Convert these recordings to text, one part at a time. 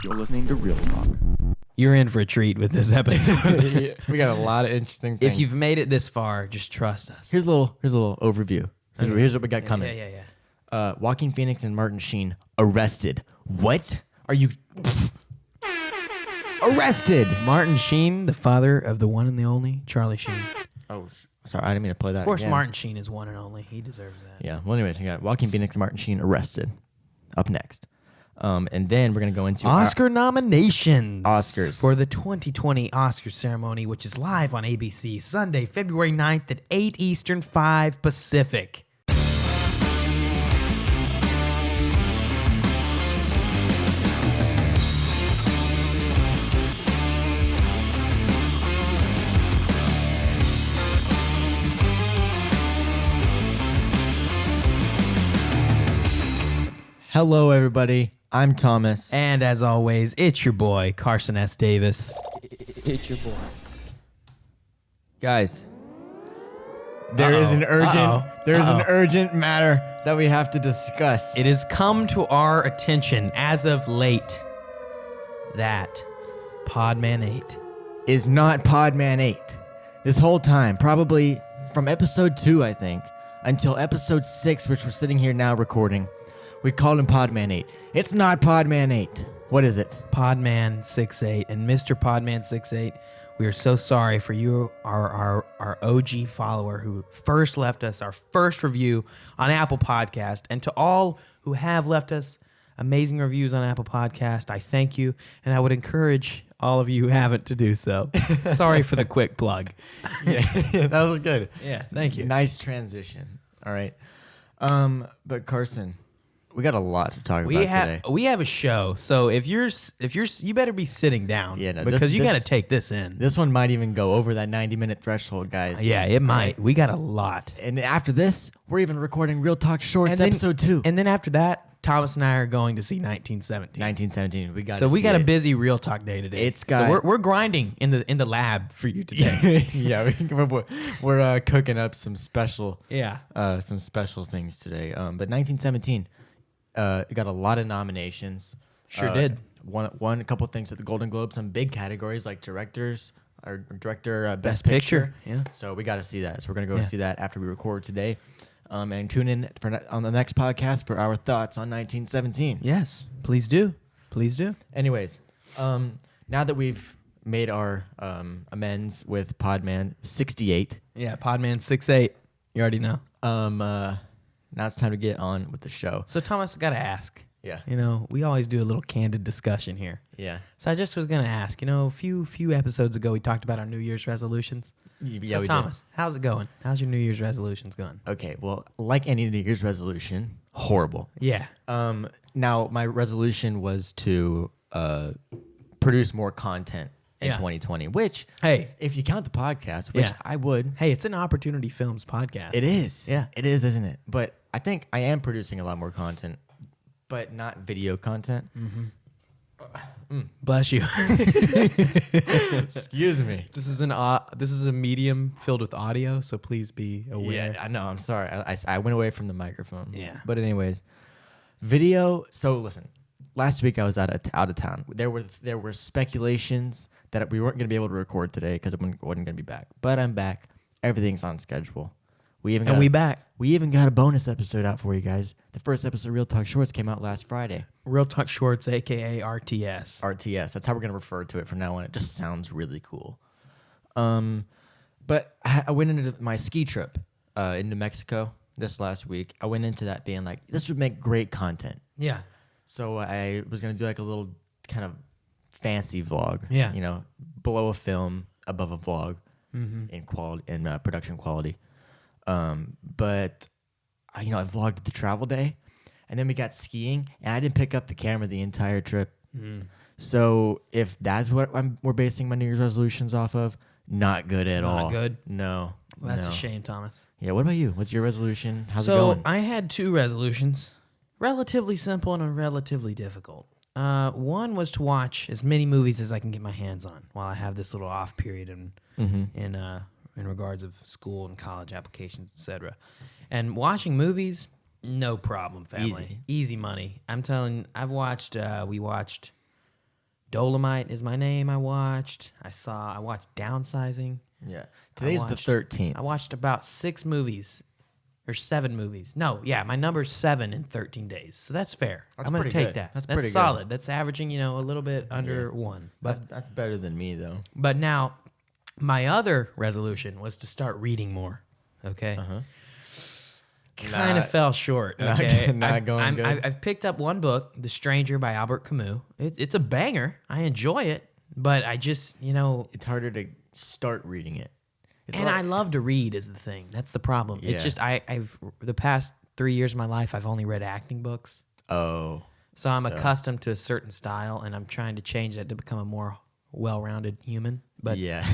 You're listening to Real Talk. You're in for a treat with this episode. We got a lot of interesting things. If you've made it this far, just trust us. Here's a little overview. Here's what we got coming. Yeah. Joaquin Phoenix and Martin Sheen arrested. What? Are you arrested? Martin Sheen, the father of the one and the only Charlie Sheen. Oh, sorry, I didn't mean to play that. Of course, again. Martin Sheen is one and only. He deserves that. Yeah. Well, anyways, we got Joaquin Phoenix and Martin Sheen arrested. Up next. And then we're going to go into Oscar nominations. Oscars. For the 2020 Oscar ceremony, which is live on ABC Sunday, February 9th at 8 Eastern, 5 Pacific. Hello, everybody. I'm Thomas. And as always, it's your boy, Carson S. Davis. It's your boy. Guys, there is an urgent matter that we have to discuss. It has come to our attention as of late that Podman 8 is not Podman 8. This whole time, probably from episode 2, I think, until episode 6, which we're sitting here now recording, we called him Podman 8. It's not Podman 8. What is it? Podman 68. And Mr. Podman 68, we are so sorry for you, our OG follower who first left us our first review on Apple Podcast. And to all who have left us amazing reviews on Apple Podcast, I thank you. And I would encourage all of you who haven't to do so. Sorry for the quick plug. Yeah, that was good. Yeah, thank you. Nice transition. All right. But Carson, we got a lot to talk about today. We have a show, so if you're you better be sitting down. Yeah, no, because you got to take this in. This one might even go over that 90-minute threshold, guys. Yeah, it might. Right? We got a lot. And after this, we're even recording Real Talk Shorts episode 2. And then after that, Thomas and I are going to see 1917. 1917. We got a busy Real Talk day today. So we're grinding in the lab for you today. Yeah, we're cooking up some special things today. But 1917. It got a lot of nominations. Sure did. Won a couple things at the Golden Globes, some big categories like director, best picture. Yeah. So we got to see that. So we're gonna go see that after we record today, and tune in on the next podcast for our thoughts on 1917. Yes, please do. Please do. Anyways, now that we've made our amends with Podman 68. Yeah, Podman 68. You already know. Now it's time to get on with the show. So Thomas, got to ask. Yeah. You know, we always do a little candid discussion here. Yeah. So I just was going to ask, a few episodes ago, we talked about our New Year's resolutions. Yeah, so Thomas, how's it going? How's your New Year's resolutions going? Okay, well, like any New Year's resolution, horrible. Yeah. Now, my resolution was to produce more content in 2020, which, hey, if you count the podcast, which I would. Hey, it's an Opportunity Films podcast. It is. Yeah. It is, isn't it? But I think I am producing a lot more content, but not video content. Mm-hmm. Bless you. Excuse me. This is a medium filled with audio, so please be aware. Yeah, I know. I'm sorry. I went away from the microphone. Yeah. But anyways, video. So listen, last week I was out of town. There were speculations that we weren't going to be able to record today because I wasn't going to be back. But I'm back. Everything's on schedule. We even got a bonus episode out for you guys. The first episode of Real Talk Shorts came out last Friday. Real Talk Shorts, a.k.a. RTS. RTS. That's how we're going to refer to it from now on. It just sounds really cool. But I went into my ski trip in New Mexico this last week. I went into that being like, this would make great content. Yeah. So I was going to do like a little kind of fancy vlog. Yeah. Below a film, above a vlog in quality and production quality. But I vlogged the travel day, and then we got skiing, and I didn't pick up the camera the entire trip. So if that's what we're basing my New Year's resolutions off of, not good at all. Not good? No. Well, that's a shame, Thomas. Yeah. What about you? What's your resolution? How's it going? So I had 2 resolutions, relatively simple and relatively difficult. One was to watch as many movies as I can get my hands on while I have this little off period in regards of school and college applications, etc. And watching movies, no problem, family. Easy money. I'm telling. We watched Dolomite Is My Name I watched. I watched Downsizing. Yeah. Today's the 13th. I watched about 6 movies or 7 movies. No, yeah, my number's 7 in 13 days. So that's fair. I'm going to take that. That's pretty solid. good. That's averaging, a little bit under 1. But That's better than me, though. But now, my other resolution was to start reading more. Okay. Uh-huh. Kind of fell short. Okay. Not going good. I've picked up one book, The Stranger by Albert Camus. It's a banger. I enjoy it, but I just, It's harder to start reading it. I love to read is the thing. That's the problem. Yeah. It's just I've the past 3 years of my life I've only read acting books. Oh. So I'm accustomed to a certain style, and I'm trying to change that to become a more well-rounded human. But yeah.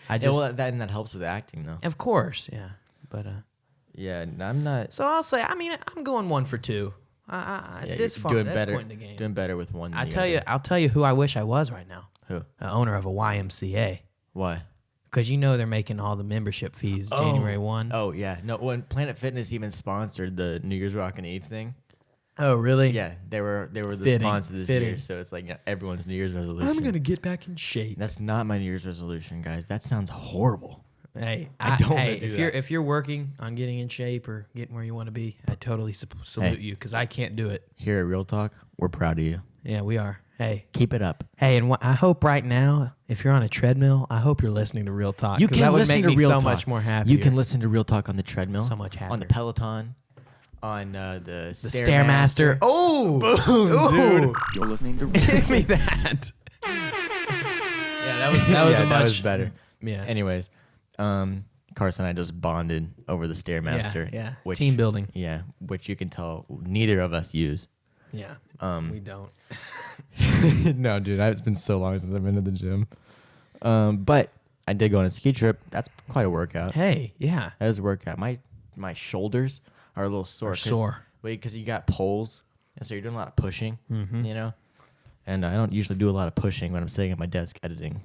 I just that helps with acting, though. of course, yeah. But Yeah, I'm not. so I'll say, I'm going 1 for 2. This you're far, doing this better, point in the game. doing better with one. Than I'll tell you who I wish I was right now. Who? An owner of a YMCA. Why? Because they're making all the membership fees January 1. Oh yeah, no. When Planet Fitness even sponsored the New Year's Rockin' Eve thing. Oh really? Yeah, they were the Fitting, sponsor this fitting. year, so it's like everyone's New Year's resolution. I'm gonna get back in shape. That's not my New Year's resolution, guys. That sounds horrible. Hey, I don't wanna do that. if you're working on getting in shape or getting where you want to be, I totally salute you because I can't do it. Here at Real Talk, we're proud of you. Yeah, we are. Hey, Keep it up. hey, and I hope right now, if you're on a treadmill, I hope you're listening to Real Talk. You 'cause can that would listen make to me Real so Talk. much more happy. You can listen to Real Talk on the treadmill, So much on the happier. Peloton, on the the Stairmaster. Oh, Boom, dude. You're listening to Give me that. Yeah, that was Yeah, a much that was better. Yeah. Anyways, Carson and I just bonded over the Stairmaster. Yeah. Which, Team building. Yeah, which you can tell neither of us use. Yeah. We don't. No, dude, it's been so long since I've been to the gym. But I did go on a ski trip. That's quite a workout. Hey, yeah. That was a workout. My shoulders are a little sore. Because you got poles, and so you're doing a lot of pushing, And I don't usually do a lot of pushing when I'm sitting at my desk editing.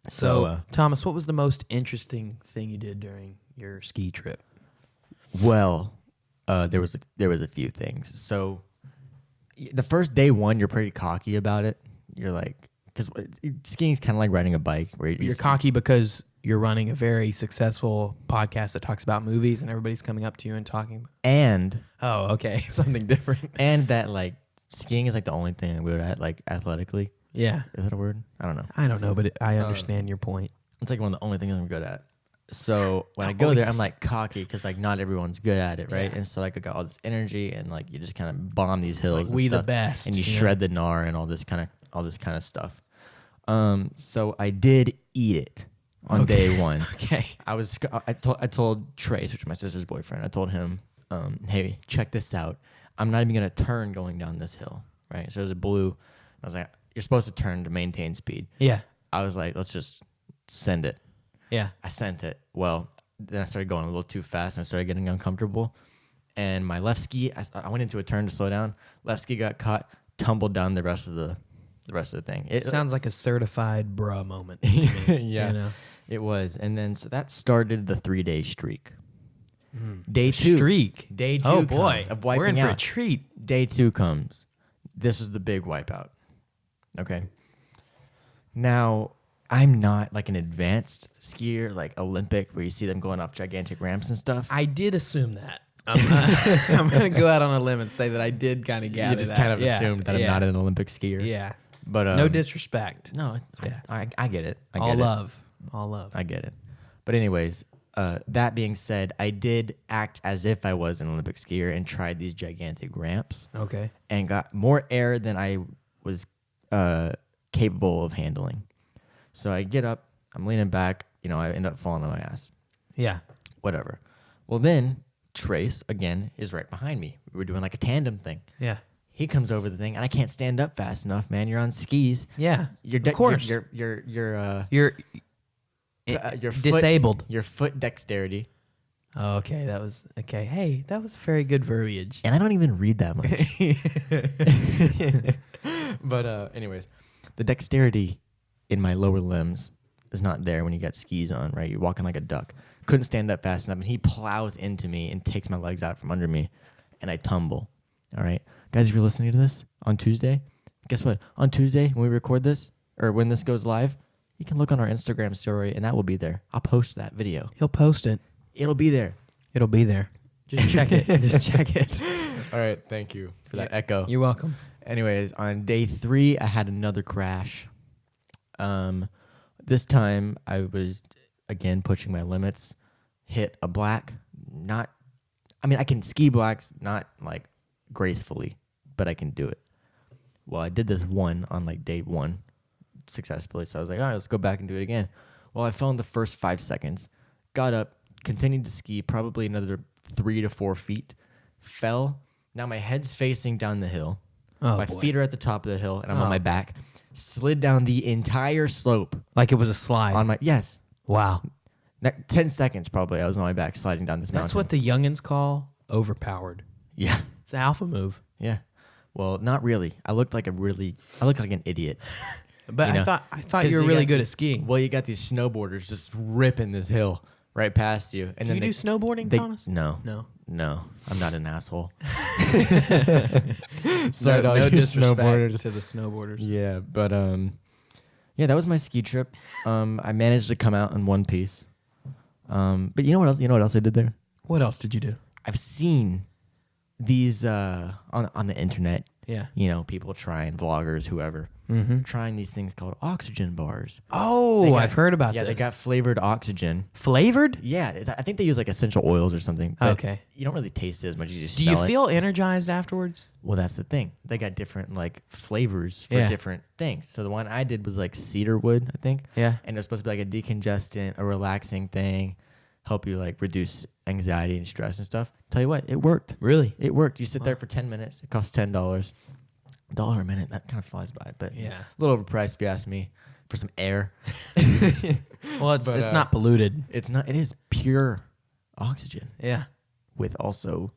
So, Thomas, what was the most interesting thing you did during your ski trip? Well, there was a few things. So the first day 1, you're pretty cocky about it. You're like, because skiing's kind of like riding a bike, where You're cocky because you're running a very successful podcast that talks about movies, and everybody's coming up to you and talking. and Oh, okay, something different. and that like skiing is like the only thing I'm good at, like athletically. Yeah, Is that a word? I don't know. I don't know, but I understand your point. It's like one of the only things I'm good at. So when I go there, I'm like cocky because like not everyone's good at it, right? Yeah. And so like I got all this energy, and like you just kind of bomb these hills. Like and we the stuff, best, and you you know? shred the gnar and all this kind of stuff. So I did eat it on day 1. Okay. I told Trace, which is my sister's boyfriend. I told him, hey, check this out. I'm not even gonna turn going down this hill, right? So there's a blue. I was like, you're supposed to turn to maintain speed. Yeah. I was like, let's just send it. Yeah. I sent it. Well, then I started going a little too fast, and I started getting uncomfortable. And my left ski, I went into a turn to slow down. Left ski got caught, tumbled down the rest of the thing. It sounds like a certified bruh moment. To me, yeah, it was. And then so that started the 3-day streak. Day 2 streak. Day 2. Oh boy, comes of wiping we're in for a out. treat. Day 2 comes. This was the big wipeout. Okay. Now, I'm not like an advanced skier, like Olympic, where you see them going off gigantic ramps and stuff. I did assume that. I'm going to go out on a limb and say that I did kind of gather You just that. kind of Yeah, assumed that I'm yeah, not an Olympic skier. Yeah. But No disrespect. no, Yeah. I get it. I get All it. love. All love. I get it. But anyways, that being said, I did act as if I was an Olympic skier and tried these gigantic ramps Okay. and got more air than I was capable of handling. So I get up, I'm leaning back, I end up falling on my ass. Yeah. Whatever. Well, then Trace, again, is right behind me. We were doing like a tandem thing. Yeah. He comes over the thing, and I can't stand up fast enough, man. You're on skis. Yeah. You're of course. You're You're your disabled. Your foot dexterity. Oh, okay. That was okay. Hey, that was very good verbiage. And I don't even read that much. But anyways, the dexterity in my lower limbs is not there when you got skis on, right? You're walking like a duck. Couldn't stand up fast enough, and he plows into me and takes my legs out from under me, and I tumble. All right, guys, if you're listening to this on Tuesday, guess what? On Tuesday when we record this, or when this goes live, you can look on our Instagram story, and that will be there. I'll post that video. He'll post it. It'll be there. It'll be there. Just check it. Just check it. All right, thank you for that echo. You're welcome. Anyways, on day 3, I had another crash. This time I was again pushing my limits. Hit a black. I can ski blacks, not like gracefully, but I can do it. Well, I did this one on like day 1 successfully, so I was like, all right, let's go back and do it again. Well, I fell in the first 5 seconds. Got up, continued to ski, probably another 3 to 4 feet. Fell. Now my head's facing down the hill. My feet are at the top of the hill, and I'm on my back. Slid down the entire slope. Like it was a slide. Yes. Wow. 10 seconds probably. I was on my back sliding down this mountain. That's what the youngins call overpowered. Yeah. It's an alpha move. Yeah. Well, not really. I looked like an idiot. But I thought you were really good at skiing. Well, you got these snowboarders just ripping this hill right past you. And do you do snowboarding, Thomas? No. I'm not an asshole. So no disrespect to the snowboarders. Yeah, but that was my ski trip. I managed to come out in one piece. But you know what else? You know what else I did there? What else did you do? I've seen these on the internet. Yeah. You know, people trying, vloggers, whoever, trying these things called oxygen bars. Oh, I've heard about this. Yeah, they got flavored oxygen. Flavored? Yeah, I think they use like essential oils or something. Okay. You don't really taste it as much. You just Do smell you it. feel energized afterwards? Well, that's the thing. They got different like flavors for different things. So the one I did was like cedarwood, I think. Yeah. And it was supposed to be like a decongestant, a relaxing thing, help you like reduce anxiety and stress and stuff. Tell you what, it worked. Really? It worked. You sit there for 10 minutes. It costs $10. $1 a minute. That kind of flies by. But yeah, a little overpriced if you ask me for some air. Well, it's not polluted. It's not. It is pure oxygen. Yeah. With also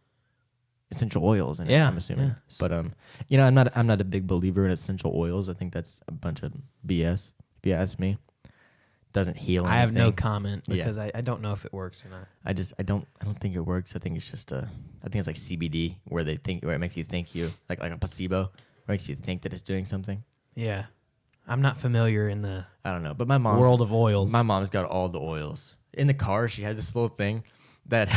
essential oils in it, Yeah, I'm assuming. yeah. But I'm not a big believer in essential oils. I think that's a bunch of BS, if you ask me. Doesn't heal anything. I have no comment because I don't know if it works or not. I don't think it works. I think it's just I think it's like CBD where it makes you think like a placebo, makes you think that it's doing something. Yeah. I'm not familiar in the I don't know, but my mom's world of oils. My mom's got all the oils. In the car, she had this little thing that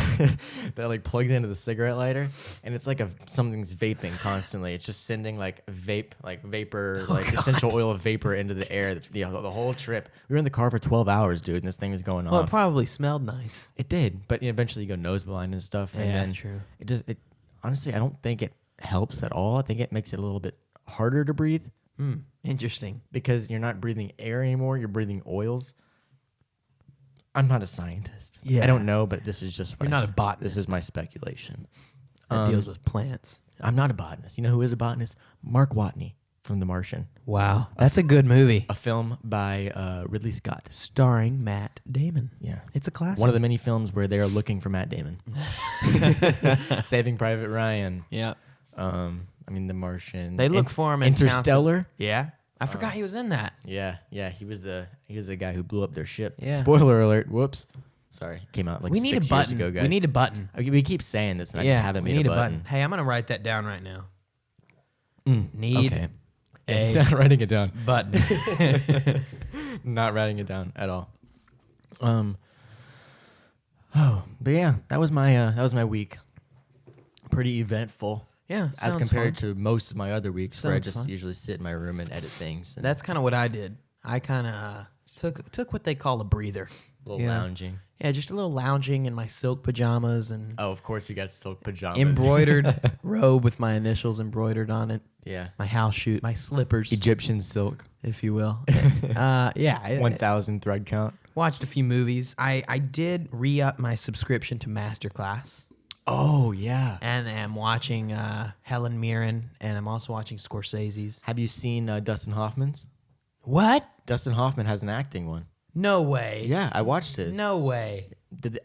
that like plugs into the cigarette lighter, and it's like something's vaping constantly. It's just sending like vapor, essential oil vapor into the air. The whole trip, we were in the car for 12 hours, dude, and this thing was going off. Well, it probably smelled nice. It did, but eventually you go nose blind and stuff. And then true. It honestly, I don't think it helps at all. I think it makes it a little bit harder to breathe. Interesting. Because you're not breathing air anymore. You're breathing oils. I'm not a scientist. Yeah. I don't know, but this is just You're not a botanist. This is my speculation. That deals with plants. I'm not a botanist. You know who is a botanist? Mark Watney from The Martian. Wow. That's a good movie. A film by Ridley Scott. Starring Matt Damon. Yeah. It's a classic. One of the many films where they are looking for Matt Damon. Saving Private Ryan. Yeah. The Martian. They look for him in Interstellar. Yeah. I forgot he was in that. Yeah. He was the guy who blew up their ship. Yeah. Spoiler alert. Whoops. Sorry. Came out like 6 years ago, guys. We need a button. We keep saying this, and I just haven't made a button. Hey, I'm going to write that down right now. Need okay. He's not writing it down. Button. Not writing it down at all. But yeah, that was my week. Pretty eventful. Yeah, as compared to most of my other weeks where I Sounds just fun. usually sit in my room and edit things. And That's kind of what I did. I kind of took what they call a breather. a little lounging. Yeah, just a little lounging in my silk pajamas and Oh, of course you got silk pajamas. embroidered robe with my initials embroidered on it. Yeah. My house shoe, my slippers, Egyptian silk. if you will. 1,000 thread count. Watched a few movies. I did re-up my subscription to Masterclass. Oh, yeah. And I'm watching Helen Mirren, and I'm also watching Scorsese's. Have you seen Dustin Hoffman's? What? Dustin Hoffman has an acting one. No way. Yeah, I watched his. No way.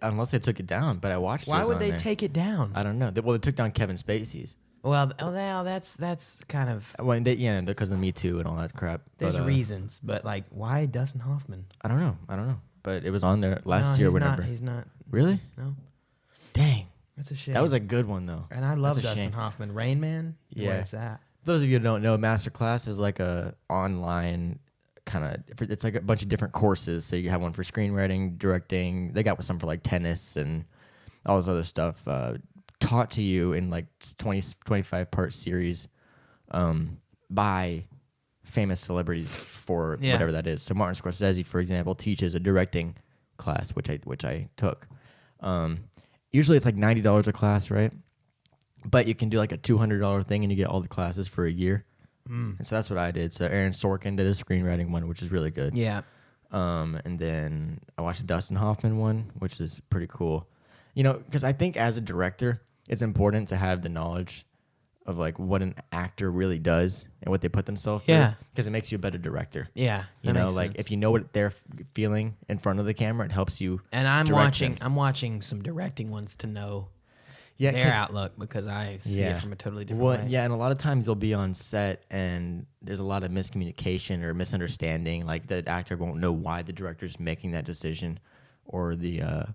Unless they took it down, but I watched it. Why would they take it down? I don't know. They took down Kevin Spacey's. Well, that's kind of... Well, because of Me Too and all that crap. There's reasons, but like, why Dustin Hoffman? I don't know. But it was on there last year, he's whenever. He's not. Really? No. Dang. That's a shame. That was a good one, though. And I love That's a Dustin shame. Hoffman. Rain Man? Yeah. What is that? those of you who don't know, masterclass is like a online kind of. It's like a bunch of different courses. So you have one for screenwriting, directing. They got some for like tennis and all this other stuff. Taught to you in like 25 part series by famous celebrities for whatever that is. So Martin Scorsese, for example, teaches a directing class, which I took. Usually it's like $90 a class, right? But you can do like a $200 thing and you get all the classes for a year. And so that's what I did. So Aaron Sorkin did a screenwriting one, which is really good. Yeah. And then I watched the Dustin Hoffman one, which is pretty cool. You know, because I think as a director, it's important to have the knowledge of like what an actor really does and what they put themselves through. Because it makes you a better director. Yeah. You know, like if you know what they're feeling in front of the camera, it helps you. And I'm watching some directing ones to know their outlook because I see it from a totally different way. Yeah, and a lot of times they'll be on set and there's a lot of miscommunication or misunderstanding. Like the actor won't know why the director's making that decision, or the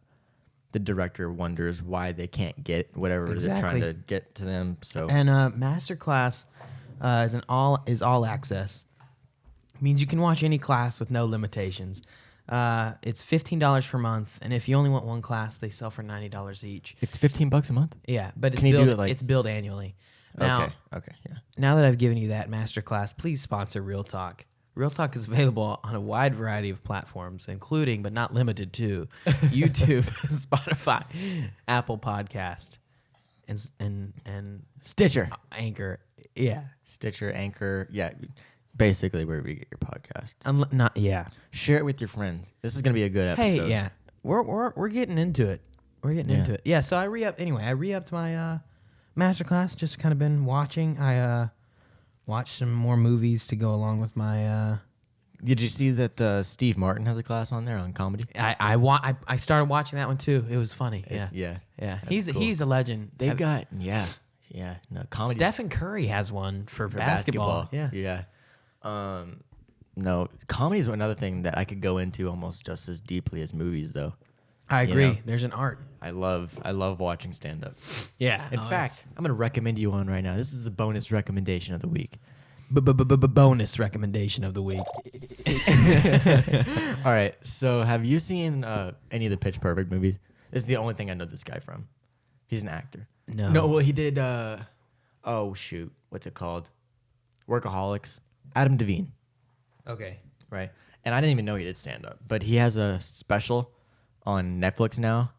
director wonders why they can't get whatever they're trying to get to them. So and Masterclass is all access. It means you can watch any class with no limitations. It's $15 per month, and if you only want one class, they sell for $90 each. It's $15 a month? Yeah, but it's billed annually. Now, okay, yeah. Now that I've given you that masterclass, please sponsor Real Talk. Real Talk is available on a wide variety of platforms, including but not limited to YouTube, Spotify, Apple Podcast, and Stitcher, Anchor. Yeah, Stitcher, Anchor. Yeah, basically wherever you get your podcast. Share it with your friends. This is gonna be a good episode. Hey, yeah, we're getting into it. We're getting into it. Yeah. So I re-upped my masterclass. Just kind of been watching. I watched some more movies to go along with my. Did you see that Steve Martin has a class on there on comedy? I started watching that one too. It was funny. Yeah. He's a legend. They've got comedy. Stephen Curry has one for basketball. Yeah. No, comedy is another thing that I could go into almost just as deeply as movies, though. I agree. You know? There's an art. I love watching stand up. Yeah. In fact, I'm gonna recommend you one right now. This is the bonus recommendation of the week. Bonus recommendation of the week. All right. So, have you seen any of the Pitch Perfect movies? This is the only thing I know this guy from. He's an actor. No. Well, he did. What's it called? Workaholics. Adam Devine. Okay. Right. And I didn't even know he did stand up, but he has a special on Netflix now.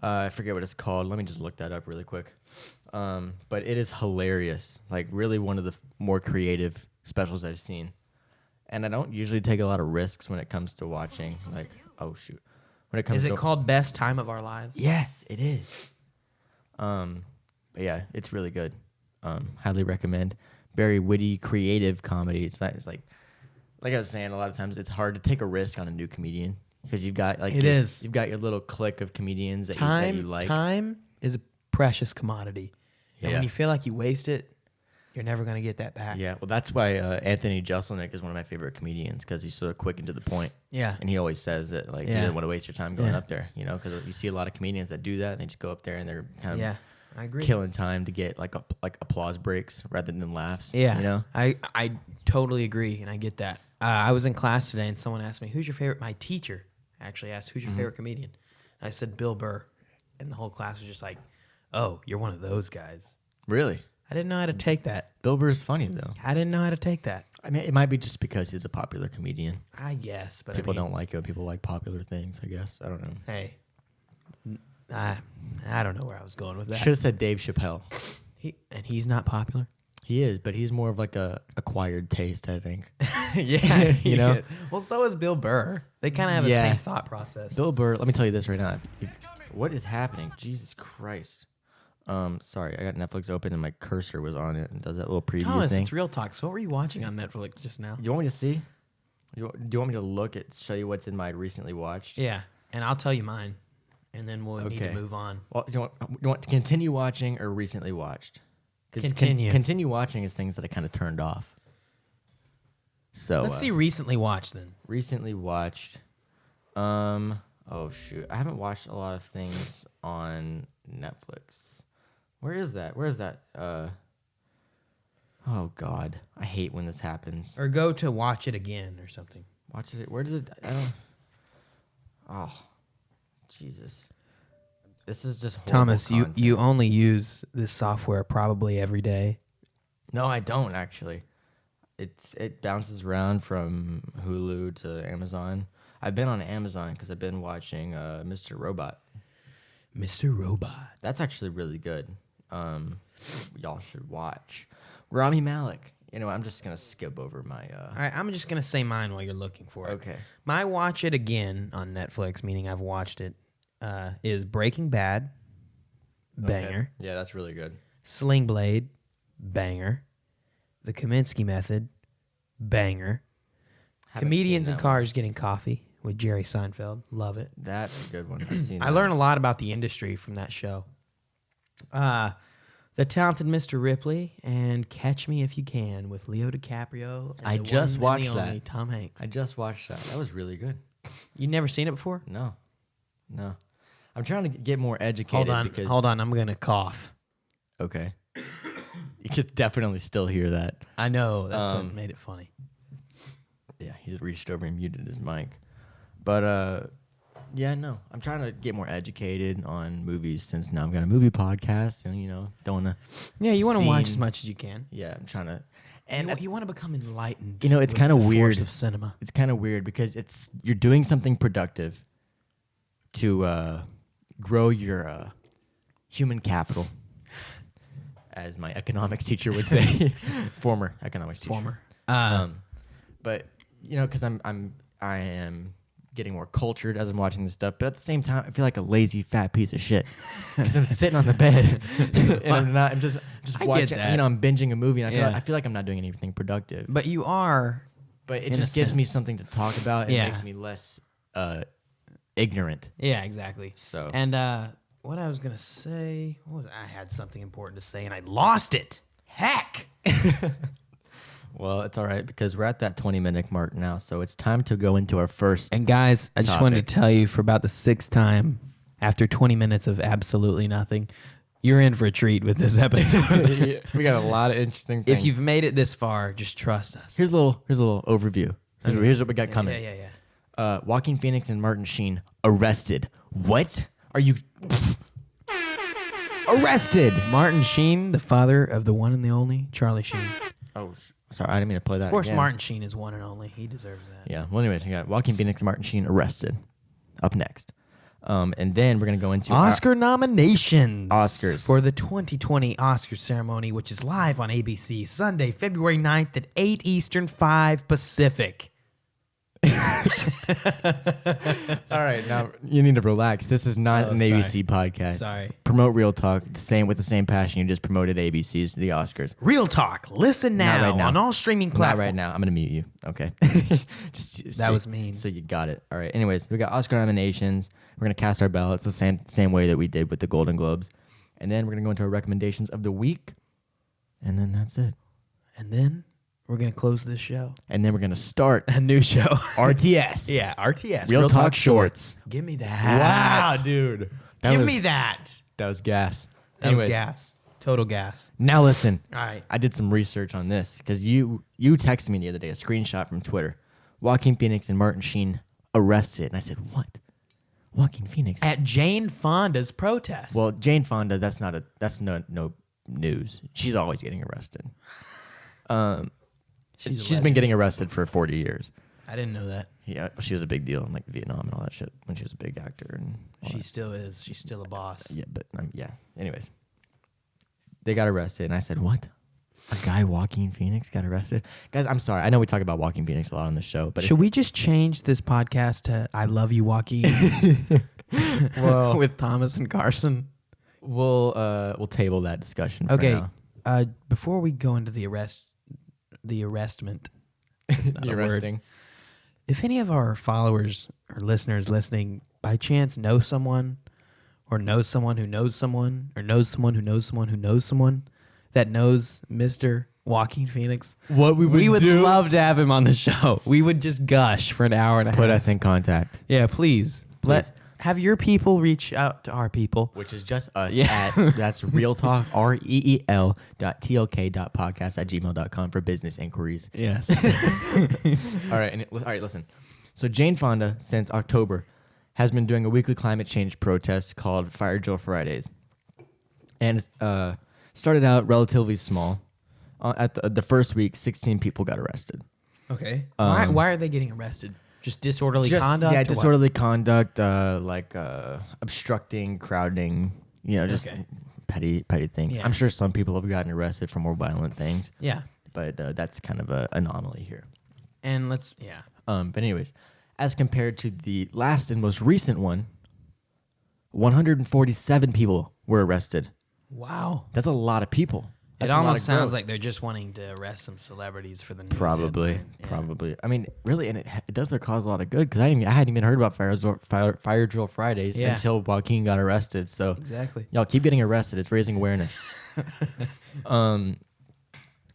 I forget what it's called. Let me just look that up really quick. But it is hilarious. Like really one of the more creative specials I've seen. And I don't usually take a lot of risks when it comes to watching. Like, oh shoot. When it comes Is it called Best Time of Our Lives? Yes, it is. But yeah, it's really good. Highly recommend. Very witty, creative comedy. It's nice. Like I was saying, a lot of times it's hard to take a risk on a new comedian because you've got you've got your little clique of comedians that you like. Time is a precious commodity, and when you feel like you waste it, you're never gonna get that back. Yeah, well, that's why Anthony Jeselnik is one of my favorite comedians because he's so quick and to the point. Yeah, and he always says that you didn't want to waste your time going up there, you know, because you see a lot of comedians that do that and they just go up there and they're kind of I agree. Killing time to get like applause breaks rather than laughs. Yeah, you know, I totally agree, and I get that. I was in class today, and someone asked me, "Who's your favorite?" My teacher actually asked, "Who's your favorite comedian?" And I said, "Bill Burr," and the whole class was just like, "Oh, you're one of those guys." Really? I didn't know how to take that. Bill Burr's funny though. I didn't know how to take that. I mean, it might be just because he's a popular comedian. I guess, but people don't like him. People like popular things. I guess I don't know. Hey. I don't know where I was going with that. Should have said Dave Chappelle. He's not popular. He is, but he's more of like a acquired taste, I think. Yeah, you know. Well, so is Bill Burr. They kind of have the same thought process. Bill Burr. Let me tell you this right now. What is happening? Jesus Christ. Sorry, I got Netflix open and my cursor was on it and does that little preview Thomas, thing. It's Real Talk. So what were you watching on Netflix just now? Do you want me to see? Do you want me to show you what's in my recently watched? Yeah, and I'll tell you mine. And then we'll need to move on. Well, do you want to continue watching or recently watched? Continue. Continue watching is things that I kind of turned off. So let's see recently watched then. Recently watched. Oh shoot, I haven't watched a lot of things on Netflix. Where is that? Oh God, I hate when this happens. Or go to watch it again or something. Watch it. Where does it? I don't. Oh, Jesus. This is just horrible Thomas, content. you only use this software probably every day. No, I don't actually. It bounces around from Hulu to Amazon. I've been on Amazon because I've been watching Mr. Robot. Mr. Robot. That's actually really good. Y'all should watch. Rami Malek. You know, I'm just gonna skip over my. All right, I'm just gonna say mine while you're looking for it. Okay. My watch it again on Netflix, meaning I've watched it, is Breaking Bad, banger. Okay. Yeah, that's really good. Sling Blade, banger. The Kaminsky Method, banger. Haven't Comedians seen in that Cars Getting Coffee with Jerry Seinfeld, love it. That's a good one. I've seen. I learned a lot about the industry from that show. The Talented Mr. Ripley and Catch Me If You Can with Leo DiCaprio. And I the just one and watched the that. only Tom Hanks. I just watched that. That was really good. You never seen it before? No. I'm trying to get more educated. Hold on. I'm gonna cough. Okay. You could definitely still hear that. I know that's what made it funny. Yeah, he just reached over and muted his mic. But yeah, no, I'm trying to get more educated on movies since now I've got a movie podcast, and don't want to. Yeah, you want to watch as much as you can. Yeah, I'm trying to. And you want to become enlightened. It's with kind of the weird. force of cinema. It's kind of weird because you're doing something productive to grow your human capital, as my economics teacher would say, former economics teacher. But because I am getting more cultured as I'm watching this stuff, but at the same time, I feel like a lazy fat piece of shit because I'm sitting on the bed and I'm just watching. I'm binging a movie, and I feel like I'm not doing anything productive. But you are. But it just gives me something to talk about. It makes me less ignorant. Yeah, exactly. So and what I was gonna say, I had something important to say and I lost it. Heck. Well, it's all right because we're at that 20-minute mark now, so it's time to go into our first. And guys, I just wanted to tell you for about the 6th time, after 20 minutes of absolutely nothing, you're in for a treat with this episode. We got a lot of interesting things. If you've made it this far, just trust us. Here's a little overview. Here's what we got coming. Yeah. Joaquin Phoenix and Martin Sheen arrested. What? Are you arrested? Martin Sheen, the father of the one and the only Charlie Sheen. Oh, sorry, I didn't mean to play that. Of course, again. Martin Sheen is one and only. He deserves that. Yeah. Well, anyways, we got Joaquin Phoenix and Martin Sheen arrested. Up next, and then we're gonna go into Oscar nominations. Oscars for the 2020 Oscar ceremony, which is live on ABC Sunday, February 9th at 8 Eastern, 5 Pacific. All right, now you need to relax. This is not an ABC podcast. Sorry. Promote Real Talk with the same passion you just promoted ABC's the Oscars. Real Talk. Listen now, right now. on all streaming platforms. Not right now. I'm gonna mute you. Okay. That was mean. So you got it. All right. Anyways, we got Oscar nominations. We're gonna cast our ballots the same way that we did with the Golden Globes, and then we're gonna go into our recommendations of the week, and then that's it. And then we're going to close this show. And then we're gonna start A new show. RTS. Yeah, RTS. Real Talk Shorts. Give me that. Wow, dude. Give me that. That was gas. That was gas. Total gas. Now listen. All right. I did some research on this because you texted me the other day a screenshot from Twitter. Joaquin Phoenix and Martin Sheen arrested, and I said, "What? Joaquin Phoenix at Jane Fonda's protest?" Well, Jane Fonda. That's no news. She's always getting arrested. She's been getting arrested for 40 years. I didn't know that. Yeah, she was a big deal in like Vietnam and all that shit when she was a big actor. And she still is. She's still a boss. Yeah, but yeah. Anyways, they got arrested, and I said, "What? A guy, Joaquin Phoenix, got arrested?" Guys, I'm sorry. I know we talk about Joaquin Phoenix a lot on the show, but should we just change this podcast to "I Love You, Joaquin"? Well, with Thomas and Carson. We'll table that discussion. For okay. now. Before we go into the arrestment. It's not the a arresting. word. If any of our followers or listeners listening by chance know someone, or knows someone who knows someone, or knows someone who knows someone who knows someone that knows Mr. Joaquin Phoenix, what we would do, love to have him on the show. We would just gush for an hour and a half. Put us in contact. Yeah, please. have your people reach out to our people. Which is just us that's real talk, reel.tok.podcast@gmail.com for business inquiries. Yes. All right, listen. So Jane Fonda, since October, has been doing a weekly climate change protest called Fire Drill Fridays. And started out relatively small. At the first week, 16 people got arrested. Okay. Why are they getting arrested? Just disorderly conduct? Yeah, disorderly conduct, obstructing, crowding, just petty things. Yeah. I'm sure some people have gotten arrested for more violent things. Yeah. But that's kind of an anomaly here. And but anyways, as compared to the last and most recent one, 147 people were arrested. Wow. That's a lot of people. It almost sounds like they're just wanting to arrest some celebrities for the news. Probably. I mean, really, and it does their cause a lot of good because I hadn't even heard about Fire Drill Fridays until Joaquin got arrested. So exactly, y'all keep getting arrested. It's raising awareness.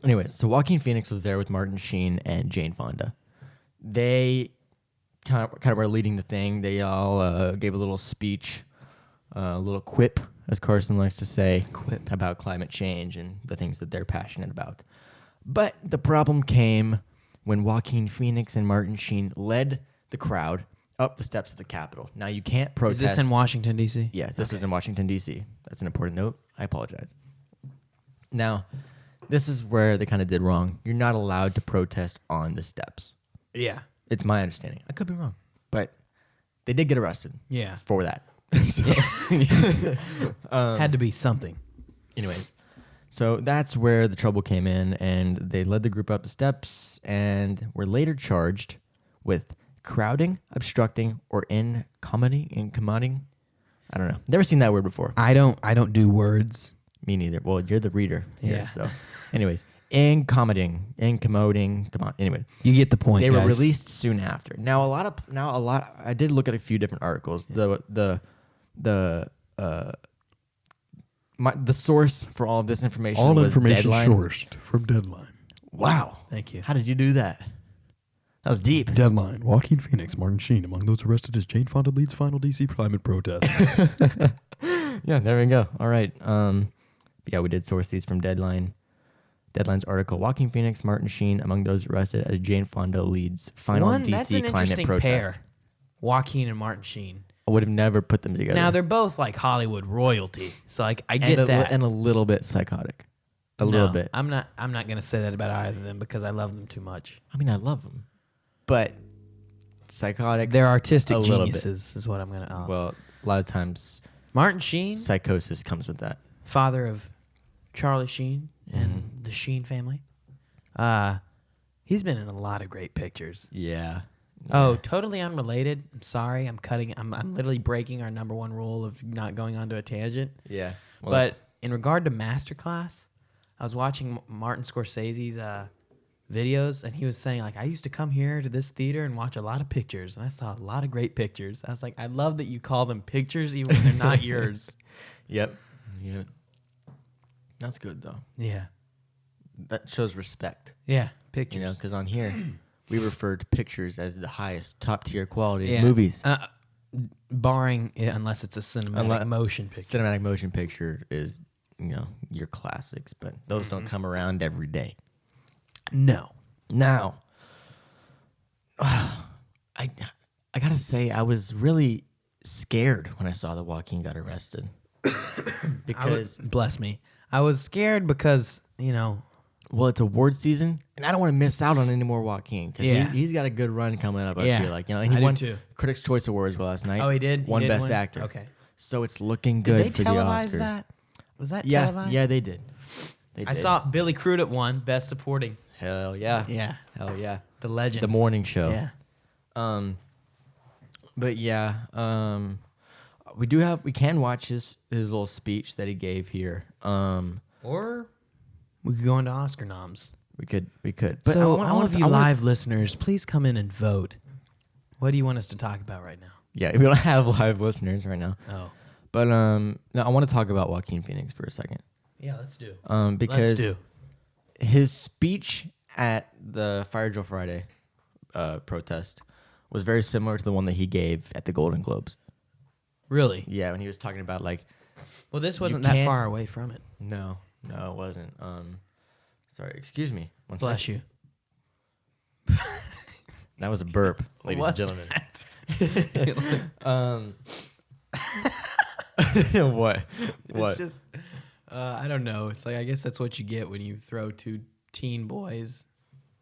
Anyway, so Joaquin Phoenix was there with Martin Sheen and Jane Fonda. They kind of were leading the thing. They all gave a little speech, a little quip, as Carson likes to say, about climate change and the things that they're passionate about. But the problem came when Joaquin Phoenix and Martin Sheen led the crowd up the steps of the Capitol. Now, you can't protest. Is this in Washington, D.C.? Yeah, this was in Washington, D.C. That's an important note. I apologize. Now, this is where they kind of did wrong. You're not allowed to protest on the steps. Yeah. It's my understanding. I could be wrong. But they did get arrested. Yeah. For that. Had to be something. Anyways, so that's where the trouble came in, and they led the group up the steps and were later charged with crowding, obstructing, or incommoding. I don't know. Never seen that word before. I don't do words. Me neither. Well, you're the reader here, Yeah. so. Anyways, incommoding. Come on. Anyway, You get the point. they guys. were released soon after. Now a lot. I did look at a few different articles. The source for all of this information All was information Deadline. sourced from Deadline. Wow. Thank you. How did you do that? That was deep. Deadline. Joaquin Phoenix, Martin Sheen, among those arrested as Jane Fonda leads final DC climate protest. Yeah, there we go. All right. Yeah, we did source these from Deadline. Deadline's article: Joaquin Phoenix, Martin Sheen, among those arrested as Jane Fonda leads final That's DC an climate interesting protest. pair. Joaquin and Martin Sheen. I would have never put them together. Now they're both like Hollywood royalty, so like I get that. And a little bit psychotic. A little bit. I'm not gonna say that about either of them because I love them too much. I mean, I love them, but psychotic. They're artistic A little bit. geniuses, is what I'm gonna. Well, a lot of times Martin Sheen, psychosis comes with that. father of Charlie Sheen and the Sheen family. He's been in a lot of great pictures. Yeah. Oh, totally unrelated. I'm sorry. I'm literally breaking our number one rule of not going onto a tangent. Yeah. Well, But in regard to Masterclass, I was watching Martin Scorsese's videos, and he was saying, like, I used to come here to this theater and watch a lot of pictures, and I saw a lot of great pictures. I was like, I love that you call them pictures even when they're not yours. Yep. Yeah. That's good though. Yeah. That shows respect. Yeah. Pictures. You know, because on here we refer to pictures as the highest, top tier quality Yeah. movies. Barring unless it's a cinematic motion picture. Cinematic motion picture is, your classics, but those don't come around every day. No. Now, I gotta say, I was really scared when I saw that Joaquin got arrested. Because, Bless me. I was scared because, well, it's award season, and I don't want to miss out on any more Joaquin because Yeah. he's got a good run coming up. I Yeah. feel like, and I he do won too. Critics' Choice Awards last night. Oh, he did? Won He did Best win? Actor. Okay. So it's looking Did good they for the televise Oscars. that? Was that Yeah, televised? yeah, they did. They I did. saw Billy Crudup won Best Supporting. Hell yeah. Yeah. Hell yeah. The legend. The morning show. Yeah. But yeah, we can watch his little speech that he gave here. Or we could go into Oscar noms. We could. But So I all wanna- of you live listeners, please come in and vote. What do you want us to talk about right now? Yeah, we don't have live listeners right now. Oh. But no, I want to talk about Joaquin Phoenix for a second. Yeah, let's do. Because Let's do. his speech at the Fire Drill Friday protest was very similar to the one that he gave at the Golden Globes. Really? Yeah, when he was talking about like, Well, this You wasn't that can't- far away from it. no, it wasn't. Sorry, excuse me. One Bless second. you. That was a burp, ladies and What's gentlemen. that? What? It's just, I don't know. It's like, I guess that's what you get when you throw two teen boys.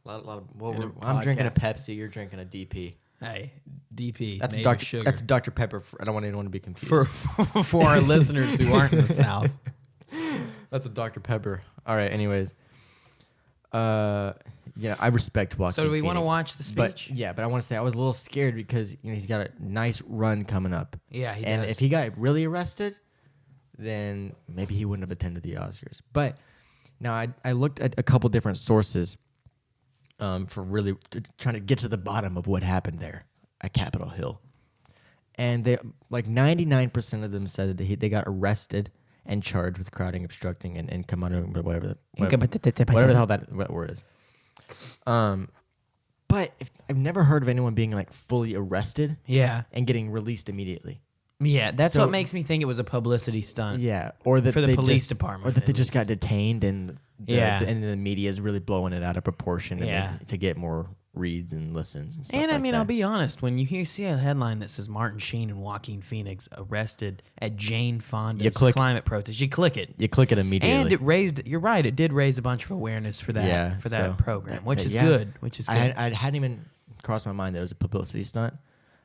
Well, In a I'm drinking a podcast. Pepsi. You're drinking a DP. Hey, DP. That's made Dr. with sugar. That's Dr. Pepper. I don't want anyone to be confused. for our listeners who aren't in the South. That's a Dr. Pepper. All right. Anyways, yeah, I respect Joaquin. So do we want to Phoenix, watch the But speech? yeah, but I want to say I was a little scared because he's got a nice run coming up. Yeah, he And does. if he got really arrested, then maybe he wouldn't have attended the Oscars. But now I looked at a couple different sources for really trying to get to the bottom of what happened there at Capitol Hill. And they like 99% of them said that they got arrested and charged with crowding, obstructing, and whatever the hell that word is. But I've never heard of anyone being like fully arrested Yeah. and getting released immediately. Yeah, that's So- what makes me think it was a publicity stunt. Yeah, or that For the they police just- department, or that they at just got detained and Yeah. and the media is really blowing it out of proportion Yeah. to get more reads and listens and stuff. And I like mean, that. I'll be honest. When you see a headline that says Martin Sheen and Joaquin Phoenix arrested at Jane Fonda's You click- climate protest, you click it. You click it immediately. And it raised. You're right. It did raise a bunch of awareness for that. Yeah, for that so program, that- which that- is yeah. good. Which is good. I hadn't even crossed my mind that it was a publicity stunt.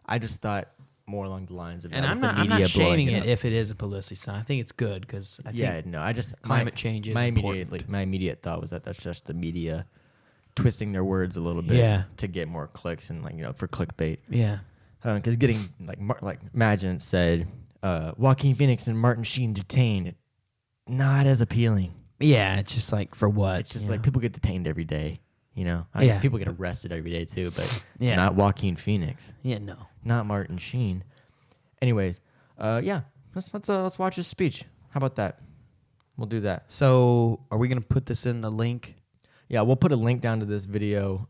I just thought more along the lines of and that was I'm the not. I'm media not shaming blowing it up. if it is a publicity stunt. I think it's good because I Yeah, think no, I just climate change is my important. my immediate thought was that that's just the media twisting their words a little bit Yeah. to get more clicks and for clickbait. yeah. Because getting like imagine it said Joaquin Phoenix and Martin Sheen detained, not as appealing. Yeah, it's just like for what? It's just you like know? people get detained every day. I guess Yeah. people get arrested every day too, but Yeah. not Joaquin Phoenix, Yeah, no. not Martin Sheen. Anyways, yeah, let's watch his speech. How about that? We'll do that. So, are we gonna put this in the link? Yeah, we'll put a link down to this video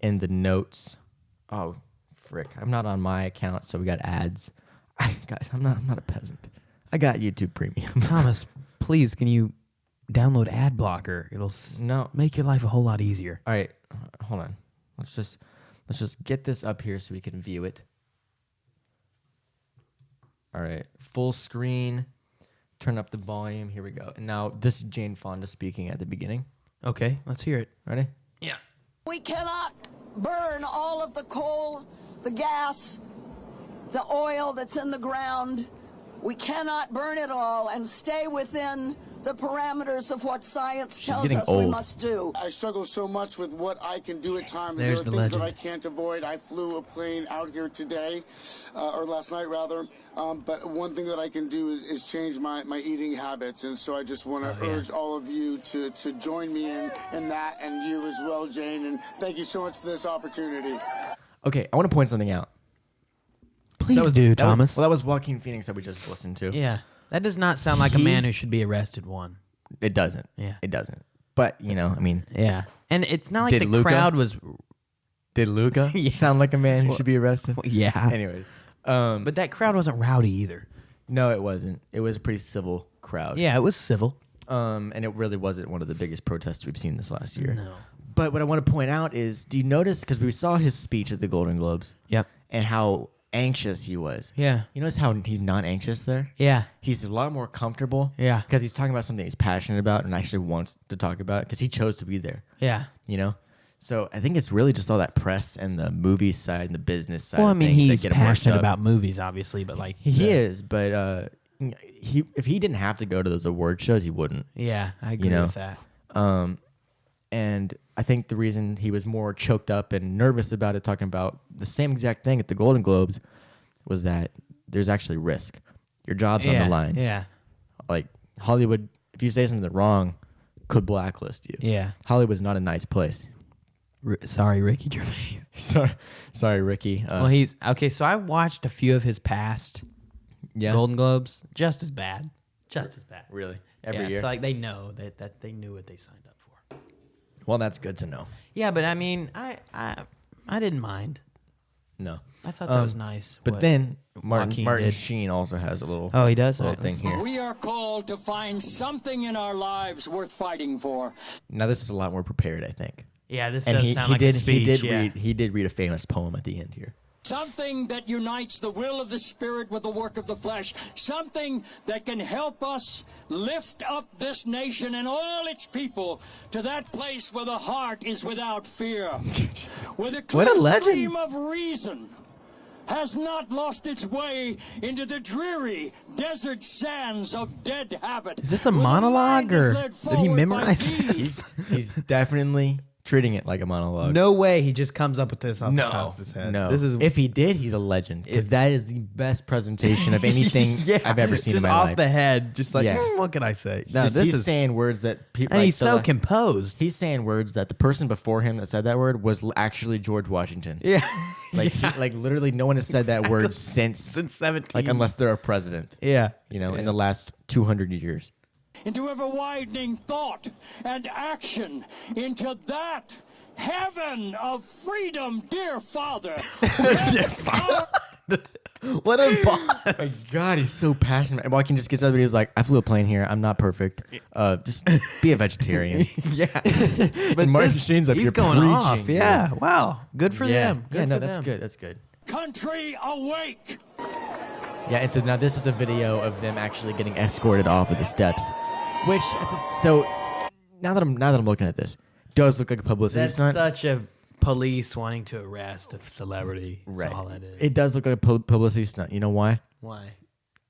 in the notes. Oh, frick. I'm not on my account, so we got ads. Guys, I'm not a peasant. I got YouTube Premium. Thomas, please, can you download ad blocker? It'll No. make your life a whole lot easier. All right, hold on. Let's just get this up here so we can view it. All right, full screen. Turn up the volume. Here we go. And now this is Jane Fonda speaking at the beginning. Okay, let's hear it. Ready? Yeah. We cannot burn all of the coal, the gas, the oil that's in the ground. We cannot burn it all and stay within the parameters of what science tells getting us we old. must do. I struggle so much with what I can do at times. There's there the are things that legend. I can't avoid. I flew a plane out here today, or last night rather. But one thing that I can do is change my eating habits. And so I just want to urge all of you to join me in that, and you as well, Jane. And thank you so much for this opportunity. Okay, I want to point something out. Please That was- do, that was- Thomas. Well, that was Joaquin Phoenix that we just listened to. Yeah. That does not sound like a He- man who should be arrested, one. It doesn't. Yeah. It doesn't. But, I mean, Yeah. And it's not like Did the Luca? crowd was. did Luca Yeah. sound like a man who should be arrested? Yeah. Anyways. But that crowd wasn't rowdy either. No, it wasn't. It was a pretty civil crowd. Yeah, it was civil. And it really wasn't one of the biggest protests we've seen this last year. No. But what I want to point out is, do you notice, because we saw his speech at the Golden Globes Yep. and how anxious he was. Yeah. You notice how he's not anxious there? Yeah. He's a lot more comfortable. Yeah. Because he's talking about something he's passionate about and actually wants to talk about because he chose to be there, Yeah. So I think it's really just all that press and the movie side and the business side. Well, I of mean, things that he's get him worked passionate up. about movies, obviously, but like. He is, but if he didn't have to go to those award shows, he wouldn't. Yeah, I agree know, with that. And I think the reason he was more choked up and nervous about it, talking about the same exact thing at the Golden Globes, was that there's actually risk. Your job's on the line. Yeah. Like Hollywood, if you say something wrong, could blacklist you. Yeah. Hollywood's not a nice place. Sorry, Ricky Gervais. Sorry, Ricky. Well, he's okay. So I watched a few of his past Golden Globes. Just as bad. Just as bad. Really? Every year? So like they know that they knew what they signed up for. Well, that's good to know. Yeah, but I mean, I didn't mind. No. I thought that was nice. But what then Joaquin Martin did. Sheen also has a little. Oh, he does? little Oh, thing here. We are called to find something in our lives worth fighting for. Now this is a lot more prepared, I think. Yeah, this And does sound like a speech. He did read a famous poem at the end here. Something that unites the will of the Spirit with the work of the flesh. Something that can help us lift up this nation and all its people to that place where the heart is without fear. Where the What a clear legend. stream of reason has not lost its way into the dreary desert sands of dead habit. Is this a Where the monologue, mind is or led did he forward by memorize deeds. this? He's definitely treating it like a monologue. No way he just comes up with this off the top No, of his head. no. This is If he did, he's a legend. Because that is the best presentation of anything I've ever seen in just my off life. the head, just like, Yeah. what can I say? No, Just, this he's is saying words that people. and he's so composed. He's saying words that the person before him that said that word was actually George Washington. Yeah, Like, like literally, no one has said that word since, since 17. like, unless they're a president. yeah, You know, in the last 200 years. into ever-widening thought and action, into that heaven of freedom, dear Father. what a My boss. God, he's so passionate. And Joaquin just gets up and he's like, "I flew a plane here. I'm not perfect. Just be a vegetarian." Yeah, But Martin Sheen's up he's here going off. preaching, Yeah, wow, good for Yeah, them. Good yeah, no, for that's them. good. That's good. Country awake! Yeah, and so now this is a video of them actually getting escorted off of the steps, which so now that I'm looking at this, does look like a publicity That's stunt. such a police wanting to arrest a celebrity. That's Right. all that is. It does look like a publicity stunt. You know why? Why?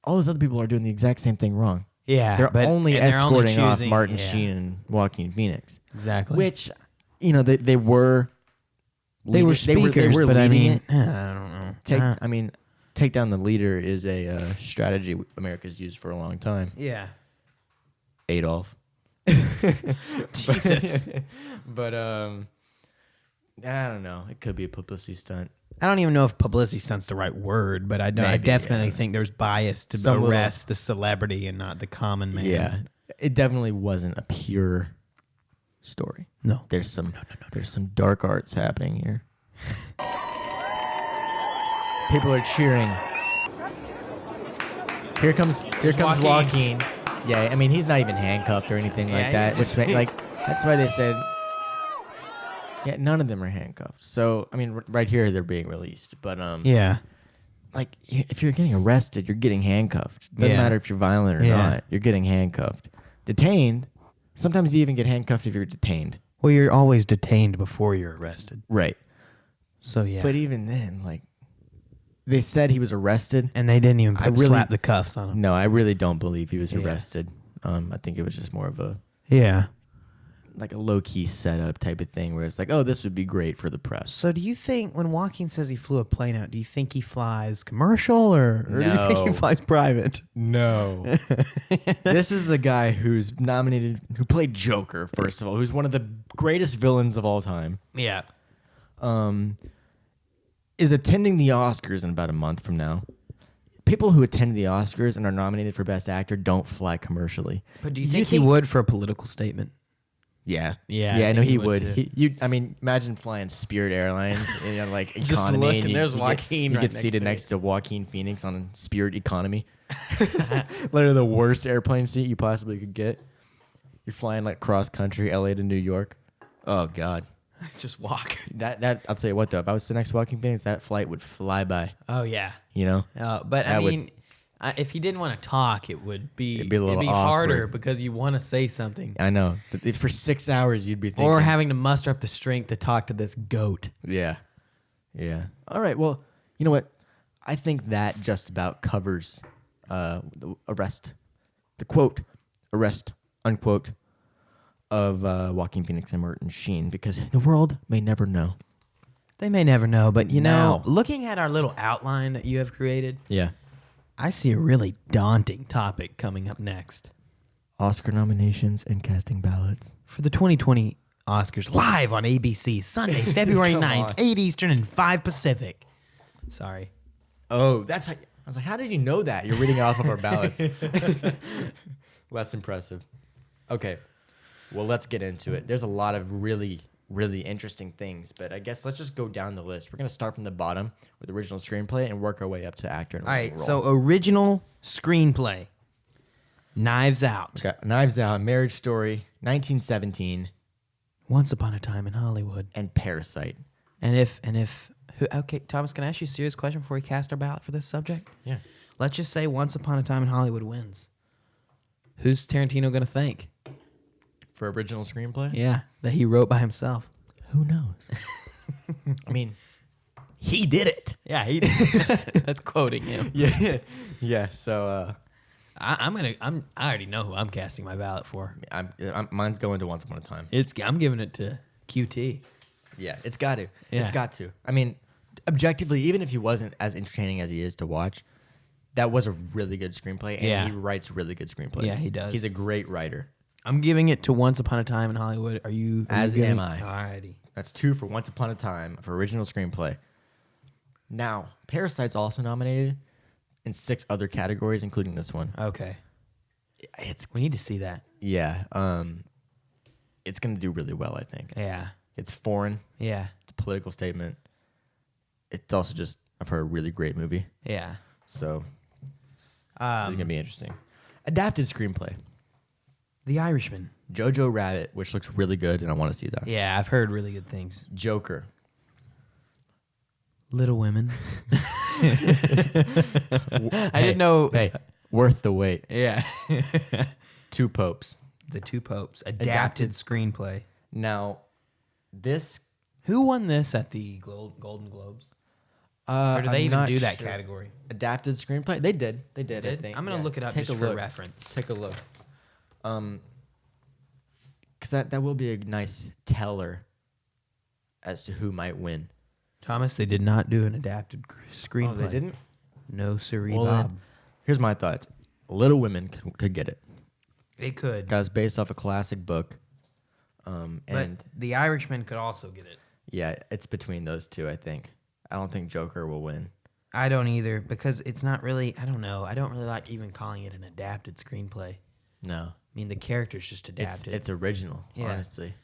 All those other people are doing the exact same thing wrong. Yeah, They're only and they're escorting off choosing- Martin yeah, Sheen and Joaquin Phoenix, Exactly. which, you know, they were they were speakers, but I leading mean, it. I don't know. Take down the leader is a strategy America's used for a long time. Yeah. Adolf. Jesus. But I don't know. It could be a publicity stunt. I don't even know if publicity stunt's the right word, but I know I Maybe, definitely yeah. think there's bias to Some little- arrest the celebrity and not the common man. Yeah, it definitely wasn't a pure story. No. There's some dark arts happening here. People are cheering. Here comes Joaquin. Joaquin. Yeah, I mean he's not even handcuffed or anything Yeah, like that. he's Which just- like that's why they said. Yeah, none of them are handcuffed. So I mean, right here they're being released, but Yeah. like if you're getting arrested, you're getting handcuffed. Doesn't Yeah. matter if you're violent or Yeah. not. You're getting handcuffed. Detained. Sometimes you even get handcuffed if you're detained. Well, you're always detained before you're arrested. Right. So yeah. But even then, like they said he was arrested. and they didn't even I really- slap the cuffs on him. No, I really don't believe he was Yeah. arrested. I think it was just more of a Yeah. like a low key setup type of thing where it's like, oh, this would be great for the press. So do you think when Joaquin says he flew a plane out, do you think he flies commercial or do you think he No. flies private? No. This is the guy who's nominated, who played Joker, first of all, who's one of the greatest villains of all time. Yeah. Is attending the Oscars in about a month from now. People who attend the Oscars and are nominated for Best Actor don't fly commercially. But do you think he would for a political statement? Yeah. Yeah, I Yeah, I think know he he would would. too. I mean, imagine flying Spirit Airlines in like economy. Just look, and you- there's you get- Joaquin You right get next seated to next to Joaquin Phoenix on Spirit economy. Literally the worst airplane seat you possibly could get. You're flying like cross country, LA to New York. Oh God. Just walk. That I'll tell you what though, if I was sitting next to Joaquin Phoenix, that flight would fly by. Oh yeah. You know? But I That would- mean, if he didn't want to talk, it would be It'd be a little it'd be harder awkward. because you want to say something, I know. For 6 hours you'd be thinking. or having to muster up the strength to talk to this goat. Yeah. Yeah. All right. Well, you know what? I think that just about covers the arrest, the quote, arrest, unquote, of Joaquin Phoenix and Martin Sheen, because the world may never know. They may never know, but you know, Now. looking at our little outline that you have created, Yeah. I see a really daunting topic coming up next Oscar nominations and casting ballots. for the 2020 Oscars live on ABC Sunday, February Come 9th, on. 8 Eastern and 5 Pacific. Sorry. Oh, that's how. I was like, how did you know that? You're reading off of our ballots. Less impressive. Okay. Well, let's get into it. There's a lot of really, really interesting things. But I guess let's just go down the list. We're gonna start from the bottom with original screenplay and work our way up to actor. And All right, role. so original screenplay. Knives Out. Okay, Knives Out, Marriage Story, 1917, Once Upon a Time in Hollywood. and Parasite. Okay, Thomas, can I ask you a serious question before we cast our ballot for this subject? Yeah. Let's just say Once Upon a Time in Hollywood wins. Who's Tarantino going to thank? For original screenplay? Yeah, that he wrote by himself. Who knows? I mean, he did it. Yeah, he did. That's quoting him. Yeah. Yeah. So I already know who I'm casting my ballot for. mine's going to Once Upon a Time. I'm giving it to QT. Yeah, it's got to. Yeah. It's got to. I mean, objectively, even if he wasn't as entertaining as he is to watch, that was a really good screenplay, and Yeah. he writes really good screenplays. Yeah, he does. He's a great writer. I'm giving it to Once Upon a Time in Hollywood. Are you As giving- am I. Alrighty. That's 2 for Once Upon a Time for original screenplay. Now, Parasite's also nominated in 6 other categories, including this one. Okay. It's We need to see that. yeah, it's gonna do really well, I think. Yeah. It's foreign. Yeah. It's a political statement. It's also just I've heard a really great movie, Yeah. so it's gonna be interesting. Adapted screenplay. The Irishman. Jojo Rabbit, which looks really good, and I want to see that. Yeah, I've heard really good things. Joker. Little Women. I didn't know. Hey, worth the wait. Yeah. 2 Popes. The Two Popes. Adapted screenplay. Now, this. Who won this at the Golden Globes? Or do they I'm even not do that sure. category? Adapted screenplay? They did. They did. I think. I'm going to look it up Take just a for look. reference. Take a look. Because that will be a nice teller as to who might win. Thomas, they did not do an adapted screenplay. Oh, they didn't? No, sirree, Well, Bob. then, here's my thoughts. Little Women could get it. It could. Guys, based off a classic book. But And The Irishman could also get it. yeah, it's between those 2, I think. I don't think Joker will win. I don't either because it's not really, I don't know. I don't really like even calling it an adapted screenplay. No. I mean, the character's just adapted. It's original, Yeah. honestly.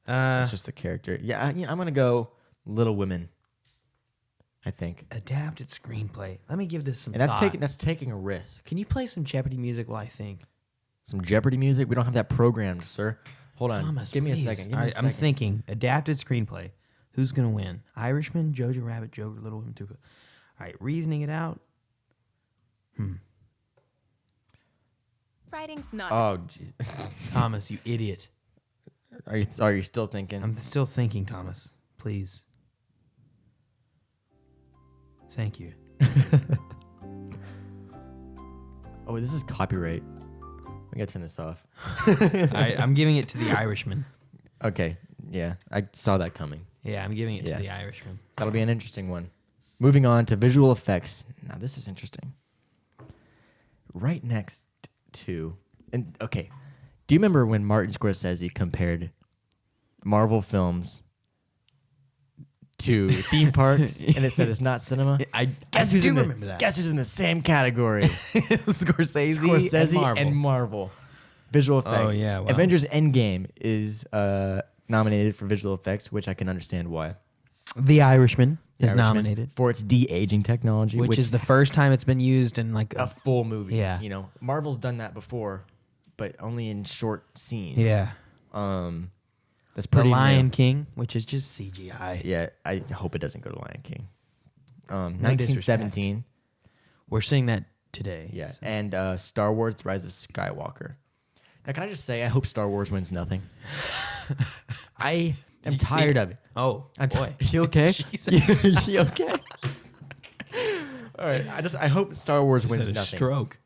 Uh, It's just the character. Yeah, I'm going to go Little Women, I think. adapted screenplay. Let me give this some And thought. that's taking a risk. Can you play some Jeopardy music while I think? Some Jeopardy music? We don't have that programmed, sir. Hold on. Thomas, Give me please. a second. Give All me right, a I'm second. thinking adapted screenplay. Who's gonna win? Irishman, Jojo Rabbit, Joker, Little Women, Two. All right, reasoning it out. Writing's not. Oh, jeez. Thomas, you idiot. Are you still thinking? I'm still thinking, Thomas. Please. Thank you. Oh, this is copyright. We gotta turn this off. All right, I'm giving it to The Irishman. Okay. Yeah, I saw that coming. Yeah, I'm giving it Yeah. to The Irishman. That'll be an interesting one. Moving on to visual effects. Now, this is interesting. Right next to, and okay, do you remember when Martin Scorsese compared Marvel films to theme parks and it said it's not cinema? I Guess who's do in the, remember that. Guess who's in the same category? Scorsese, and Marvel. Visual effects. yeah, wow. Avengers Endgame is nominated for visual effects, which I can understand why. The Irishman is Irishman, nominated, for its de-aging technology, which is the first time it's been used in like a full movie. Yeah. You know, Marvel's done that before, but only in short scenes. yeah. That's The pretty Lion new. King, which is just CGI. Yeah, I hope it doesn't go to Lion King. disrespect. 1917. We're seeing that today. Yeah, and Star Wars: The Rise of Skywalker. Now, can I just say, I hope Star Wars wins nothing. I am you see tired it? of it. Oh, I'm boy. You okay? Jesus. You okay? All right. I hope Star Wars wins Had a nothing. stroke.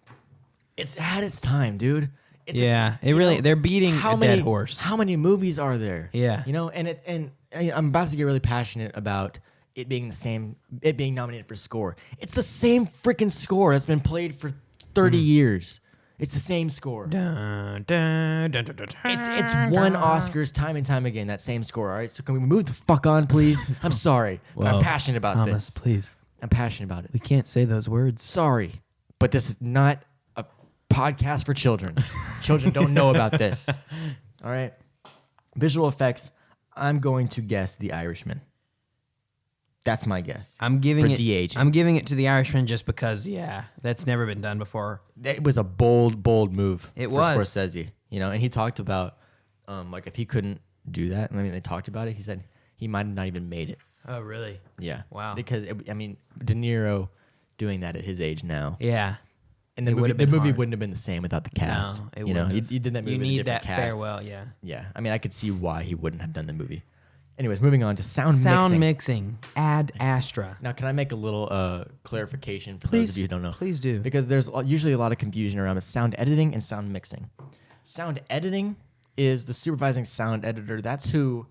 It's had its time, dude. It's Yeah, it you really. know, They're beating a dead horse. How many movies are there? Yeah. You know, and I'm about to get really passionate about it being the same. It being nominated for score. It's the same freaking score that's been played for 30 years. It's the same score. Dun, dun, dun, dun, dun, It's won Oscars time and time again. That same score. All right. So can we move the fuck on, please? I'm sorry, but I'm Whoa. passionate about Thomas, this. please. I'm passionate about it. We can't say those words. Sorry, but this is not a podcast for children. Children don't know about this. All right. Visual effects. I'm going to guess The Irishman. That's my guess. I'm giving for it. de-aging. I'm giving it to The Irishman just because, that's never been done before. It was a bold move. It for was. Scorsese, and he talked about, like if he couldn't do that, they talked about it. He said he might have not even made it. Oh, really? Yeah. Wow. Because De Niro doing that at his age now. Yeah. And the movie wouldn't have been the same without the cast. No, it wouldn't. He did that movie You with a need different that cast. farewell, yeah. Yeah. I could see why he wouldn't have done the movie. Anyways, moving on to sound mixing. Ad Astra. Now, can I make a little clarification for those of you who don't know? Please do. Because there's usually a lot of confusion around sound editing and sound mixing. Sound editing is the supervising sound editor. That's who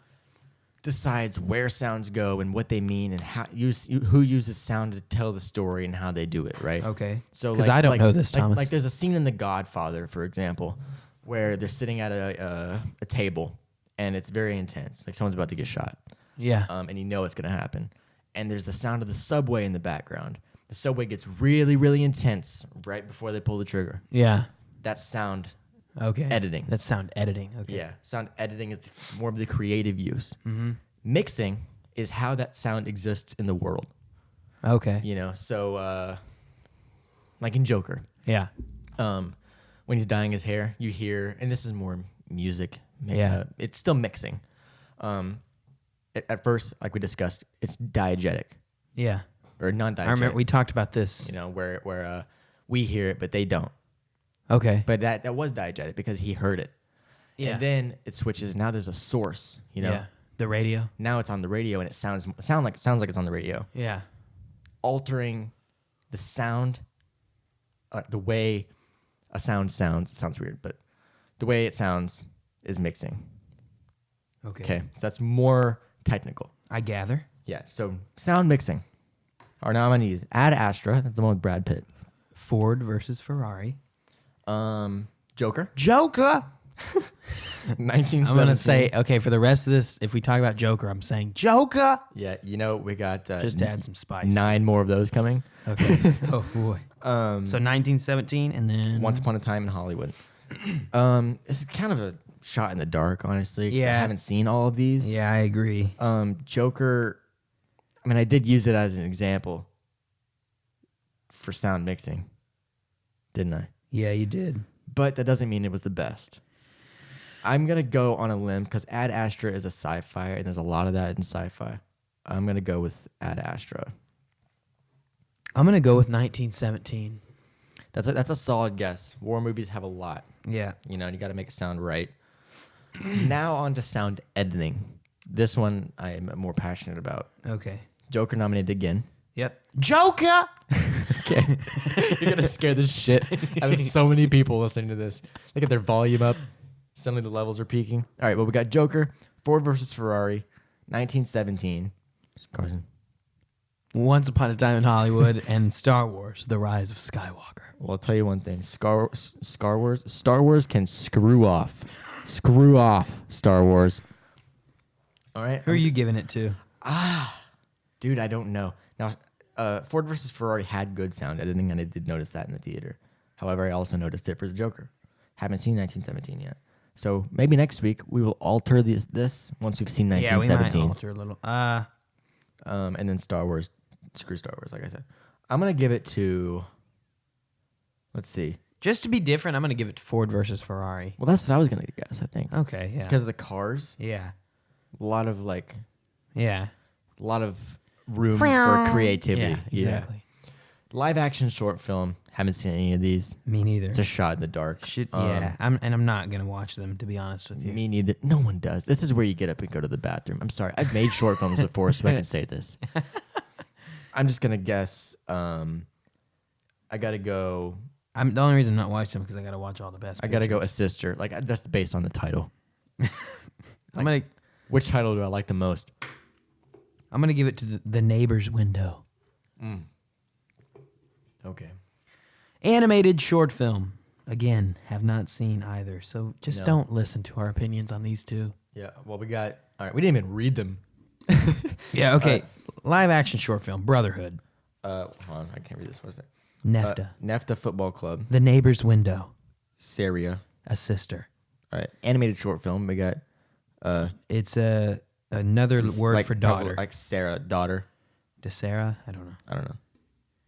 decides where sounds go and what they mean and who uses sound to tell the story and how they do it, right? Okay. So, because I don't know this, Thomas. Like there's a scene in The Godfather, for example, where they're sitting at a table and it's very intense. Like someone's about to get shot. Yeah. And it's going to happen. And there's the sound of the subway in the background. The subway gets really, really intense right before they pull the trigger. Yeah. That's sound Okay. editing. That's sound editing. Okay. Yeah. Sound editing is more of the creative use. Mm-hmm. Mixing is how that sound exists in the world. Okay. So like in Joker. Yeah. When he's dyeing his hair, you hear, and this is more music. Yeah. It's still mixing. At first, like we discussed, it's diegetic Yeah. or non-diegetic. I remember we talked about this. Where we hear it, but they don't. Okay. But that was diegetic because he heard it. Yeah. And then it switches. Now there's a source, Yeah. The radio. Now it's on the radio and it sounds like it's on the radio. Yeah. Altering the sound, the way a sound sounds. It sounds weird, but the way it sounds is mixing. Okay. So that's more technical. I gather. Yeah. So sound mixing. Our nominees: Ad Astra. That's the one with Brad Pitt. Ford versus Ferrari. Joker. 1917. I'm gonna say for the rest of this. If we talk about Joker, I'm saying Joker. Yeah, we got Just to add some spice. 9 more of those coming. Okay. Oh boy. So 1917, and then Once Upon a Time in Hollywood. This is kind of a shot in the dark, honestly. 'Cause I Yeah. haven't seen all of these. Yeah, I agree. Joker. I did use it as an example for sound mixing, didn't I? Yeah, you did. But that doesn't mean it was the best. I'm going to go on a limb because Ad Astra is a sci-fi, and there's a lot of that in sci-fi. I'm going to go with Ad Astra. I'm gonna go with 1917. That's a solid guess. War movies have a lot. Yeah. You got to make it sound right. Now on to sound editing. This one I am more passionate about. Okay. Joker nominated again. Yep. Joker. Okay. You're going to scare the shit out of so many people listening to this. They get their volume up. Suddenly the levels are peaking. All right, well, we got Joker, Ford versus Ferrari, 1917. Carson. Once Upon a Time in Hollywood and Star Wars: The Rise of Skywalker. Well, I'll tell you one thing. Star Wars can screw off. Screw off, Star Wars. All right. Who are you giving it to? Dude, I don't know. Now, Ford versus Ferrari had good sound editing, and I did notice that in the theater. However, I also noticed it for the Joker. Haven't seen 1917 yet. So maybe next week we will alter this once we've seen 1917. Yeah, we might alter a little. And then Star Wars, screw Star Wars, like I said. I'm going to give it to, let's see. Just to be different, I'm going to give it to Ford versus Ferrari. Well, that's what I was going to guess, I think. Okay, yeah. Because of the cars, Yeah. a lot of room for creativity. Yeah, exactly. Live action short film, haven't seen any of these. Me neither. It's a shot in the dark. I'm not going to watch them, to be honest with you. Me neither. No one does. This is where you get up and go to the bathroom. I'm sorry. I've made short films before, so I can say this. I'm just going to guess. I got to go. The only reason I'm not watching them because I got to watch all the best. I got to go A Sister. That's based on the title. Which title do I like the most? I'm going to give it to the Neighbor's Window. Okay. Animated short film. Again, have not seen either. So just don't listen to our opinions on these two. Yeah. Well, all right. We didn't even read them. Yeah, okay. Live action short film. Brotherhood. Hold on. I can't read this. What's that? Nefta. Nefta Football Club. The Neighbor's Window. Saria. A Sister. All right. Animated short film. We got. It's a Another word like, for probably daughter. like Sarah, daughter. DeSarah? I don't know. I don't know.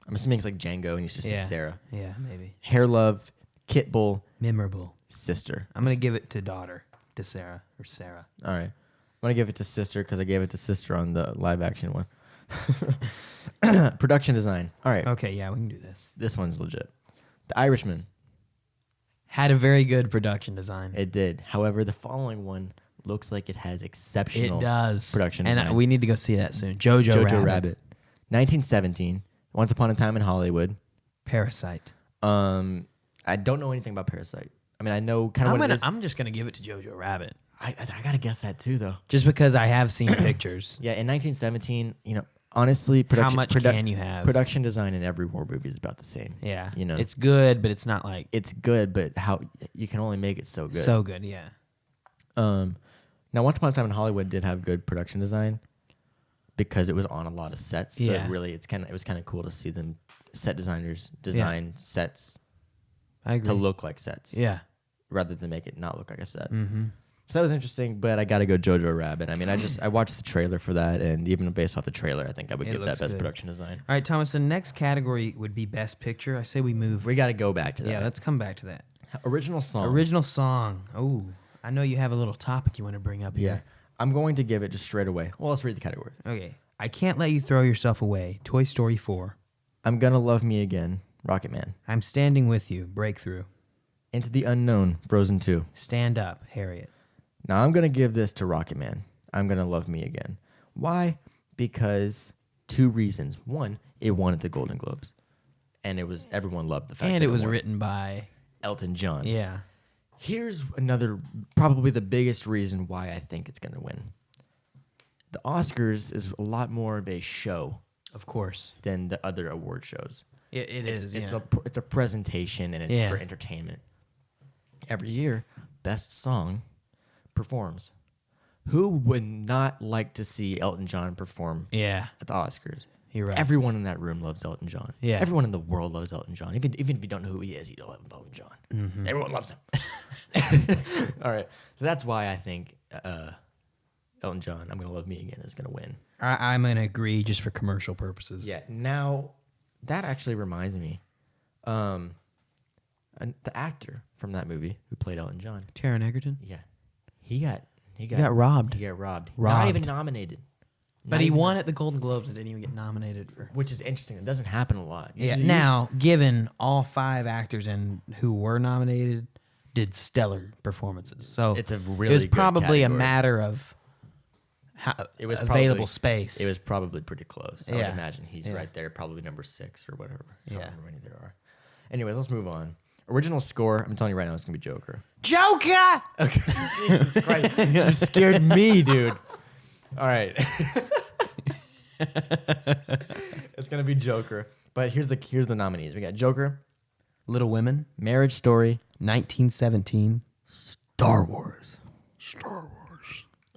I'm assuming it's like Django, and he's just Yeah. Sarah. Yeah, maybe. Hair Love, Kit Bull, Memorable. sister. I'm going to give it to daughter. DeSarah or Sarah. All right. I'm going to give it to sister because I gave it to sister on the live action one. Production design. All right. Okay, yeah, we can do this. This one's legit. The Irishman. Had a very good production design. It did. However, the following one looks like it has exceptional It does. production and design. we need to go see that soon. Jojo Rabbit. 1917. Once Upon a Time in Hollywood. Parasite. I don't know anything about Parasite. I mean, I know kind of what it is. I'm just going to give it to Jojo Rabbit. I got to guess that too, though. Just because I have seen pictures. Yeah, in 1917, honestly, How much can you have? Production design in every war movie is about the same. Yeah. You know, It's good, but it's not like it's good, but how you can only make it so good. so good, yeah. Now, Once Upon a Time in Hollywood did have good production design because it was on a lot of sets. So Yeah. it was kind of cool to see them set designers design sets I agree. to look like sets. Yeah. Rather than make it not look like a set. Mm-hmm. So that was interesting, but I got to go Jojo Rabbit. I mean, I watched the trailer for that, and even based off the trailer, I think I would It give that looks best good. production design. All right, Thomas, the next category would be Best Picture. I say we move. We got to go back to that. Yeah, let's come back to that. Original song. Original song. Oh, I know you have a little topic you want to bring up Yeah. here. I'm going to give it just straight away. Well, let's read the categories. Okay. I Can't Let You Throw Yourself Away. Toy Story 4. I'm Gonna Love Me Again, Rocket Man. I'm Standing With You. Breakthrough. Into the Unknown, Frozen 2. Stand Up. Harriet. Now, I'm going to give this to Rocket Man. I'm Gonna Love Me Again. Why? Because two reasons. One, it won at the Golden Globes. And everyone loved the fact And that it was won. written by. Elton John. Yeah. Here's another, probably the biggest reason why I think it's going to win. The Oscars is a lot more of a show Of course. than the other award shows. It's It's a presentation and it's Yeah. for entertainment. Every year, best song performs. Who would not like to see Elton John perform Yeah. at the Oscars? You're right. Everyone in that room loves Elton John. Yeah. Everyone in the world loves Elton John. Even if you don't know who he is, you love Elton John. Mm-hmm. Everyone loves him. All right. So that's why I think Elton John, I'm Gonna Love Me Again, is going to win. I'm going to agree just for commercial purposes. Yeah. Now, that actually reminds me. The actor from that movie who played Elton John. Taron Egerton. Yeah. He got robbed. He got robbed. Not Robbed. even nominated. But Not he even- won at the Golden Globes and didn't even get nominated for. Which is interesting. It doesn't happen a lot. Yeah. Usually- Now, given all 5 actors and who were nominated did stellar performances, so It's a it really was good probably a category. matter of how It was available probably- space. It was probably pretty close. I would Yeah. imagine he's Yeah. right there, probably number 6 or whatever. Yeah. However many there are. Anyways, let's move on. Original score, I'm telling you right now, it's going to be Joker. Joker. Okay. Jesus Christ. You scared me, dude. All right. It's going to be Joker. But here's the nominees. We got Joker, Little Women, Marriage Story, 1917. Star Wars.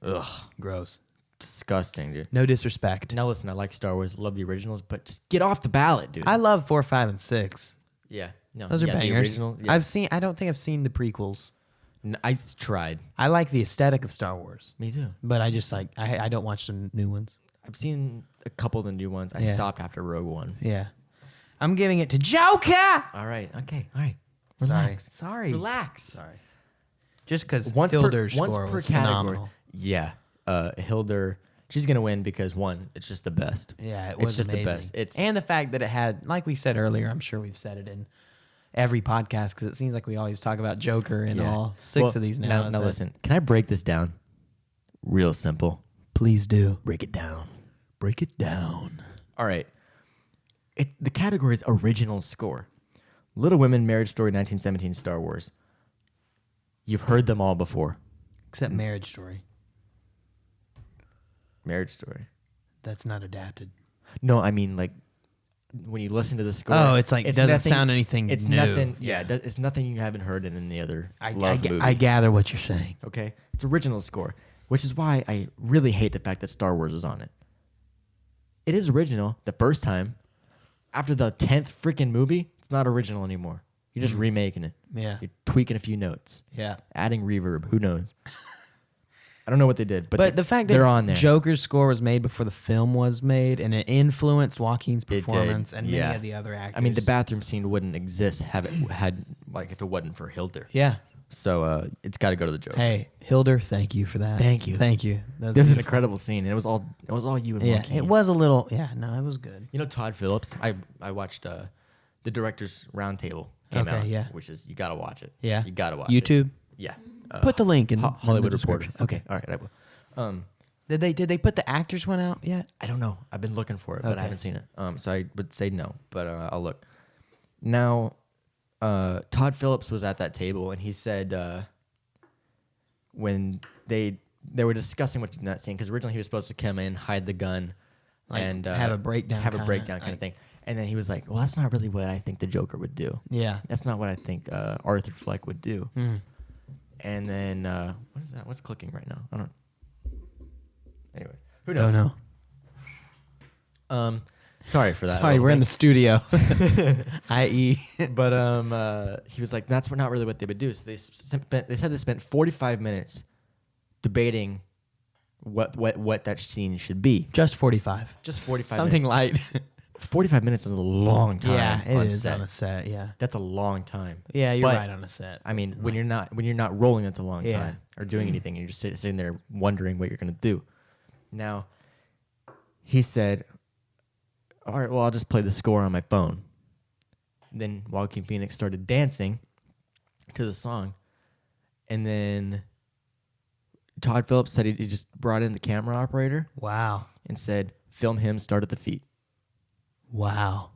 Ugh, gross. Disgusting, dude. No disrespect. Now listen, I like Star Wars, love the originals, but just get off the ballot, dude. I love 4, 5, and 6. Yeah. No. Those are yeah, bangers. The original, yeah. I don't think I've seen the prequels. I tried. I like the aesthetic of Star Wars, Me too. but I just like I don't watch the new ones. I've seen a couple of the new ones. I Yeah. stopped after Rogue One. Yeah, I'm giving it to Joker. All right. Okay. All right. Sorry. Relax. Sorry. Relax. Sorry. Just because Once Hilder's per score was category. phenomenal. Yeah. Hilder, she's gonna win because one, it's just the best. Yeah, it It's was just amazing. the best. It's and the fact that it had, like we said earlier, I'm sure we've said it in every podcast because it seems like we always talk about Joker in yeah. all 6 Well, of these now. Now listen. Can I break this down? Real simple. Please do. Break it down. Break it down. All right. The category is original score. Little Women, Marriage Story, 1917, Star Wars. You've heard them all before. Except Marriage Story. Marriage Story. That's not adapted. No, I mean like when you listen to the score. Oh, it's like doesn't nothing- sound anything It's new. nothing. Yeah, Yeah. it's nothing you haven't heard in any other I movie. gather what you're saying. Okay, it's original score, which is why I really hate the fact that Star Wars is on it. It is original the first time. After the 10th freaking movie, it's not original anymore. You're just remaking it. Yeah. You're tweaking a few notes, Yeah. adding reverb. Who knows? I don't know what they did, but the fact they're that on there. Joker's score was made before the film was made, and it influenced Joaquin's did, performance and yeah. many of the other actors. I mean, the bathroom scene wouldn't exist if it wasn't for Hilder. Yeah. So it's got to go to the Joker. Hey, Hilder, thank you for that. Thank you. Thank you. That This was an beautiful. incredible scene. And it was all you and Yeah, Joaquin. it was a little. Yeah, no, it was good. You know Todd Phillips? I watched the director's roundtable came Okay, out. yeah. Which is you gotta watch it. Yeah, You gotta watch YouTube. it. Yeah. Put the link in Hollywood the Reporter. description. Okay. All right. I will. Did they put the actors one out yet? I don't know. I've been looking for it, but Okay. I haven't seen it. So I would say no, but I'll look. Now, Todd Phillips was at that table, and he said when they were discussing what to do in that scene, because originally he was supposed to come in, hide the gun, Like, and have a breakdown kind of thing. And then he was like, "Well, that's not really what I think the Joker would do. Yeah. That's not what I think Arthur Fleck would do." And then what is that? What's clicking right now? I don't. Anyway, who knows? Don't know. Sorry for that. Sorry, we're in the studio. I.e. But he was like, "That's not really what they would do." So they said they spent 45 minutes debating what that scene should be. Just 45. Just 45 Something minutes. light. 45 minutes is a long time. Yeah, it on is set. on a set. Yeah. That's a long time. Yeah, you're But, right on a set. I mean, when you're not rolling, it's a long Yeah. time, or doing anything. You're just sitting there wondering what you're gonna do. Now, he said, "All right, well, I'll just play the score on my phone." Then Joaquin Phoenix started dancing to the song, and then Todd Phillips said he just brought in the camera operator Wow. and said, "Film him. Start at the feet." Wow.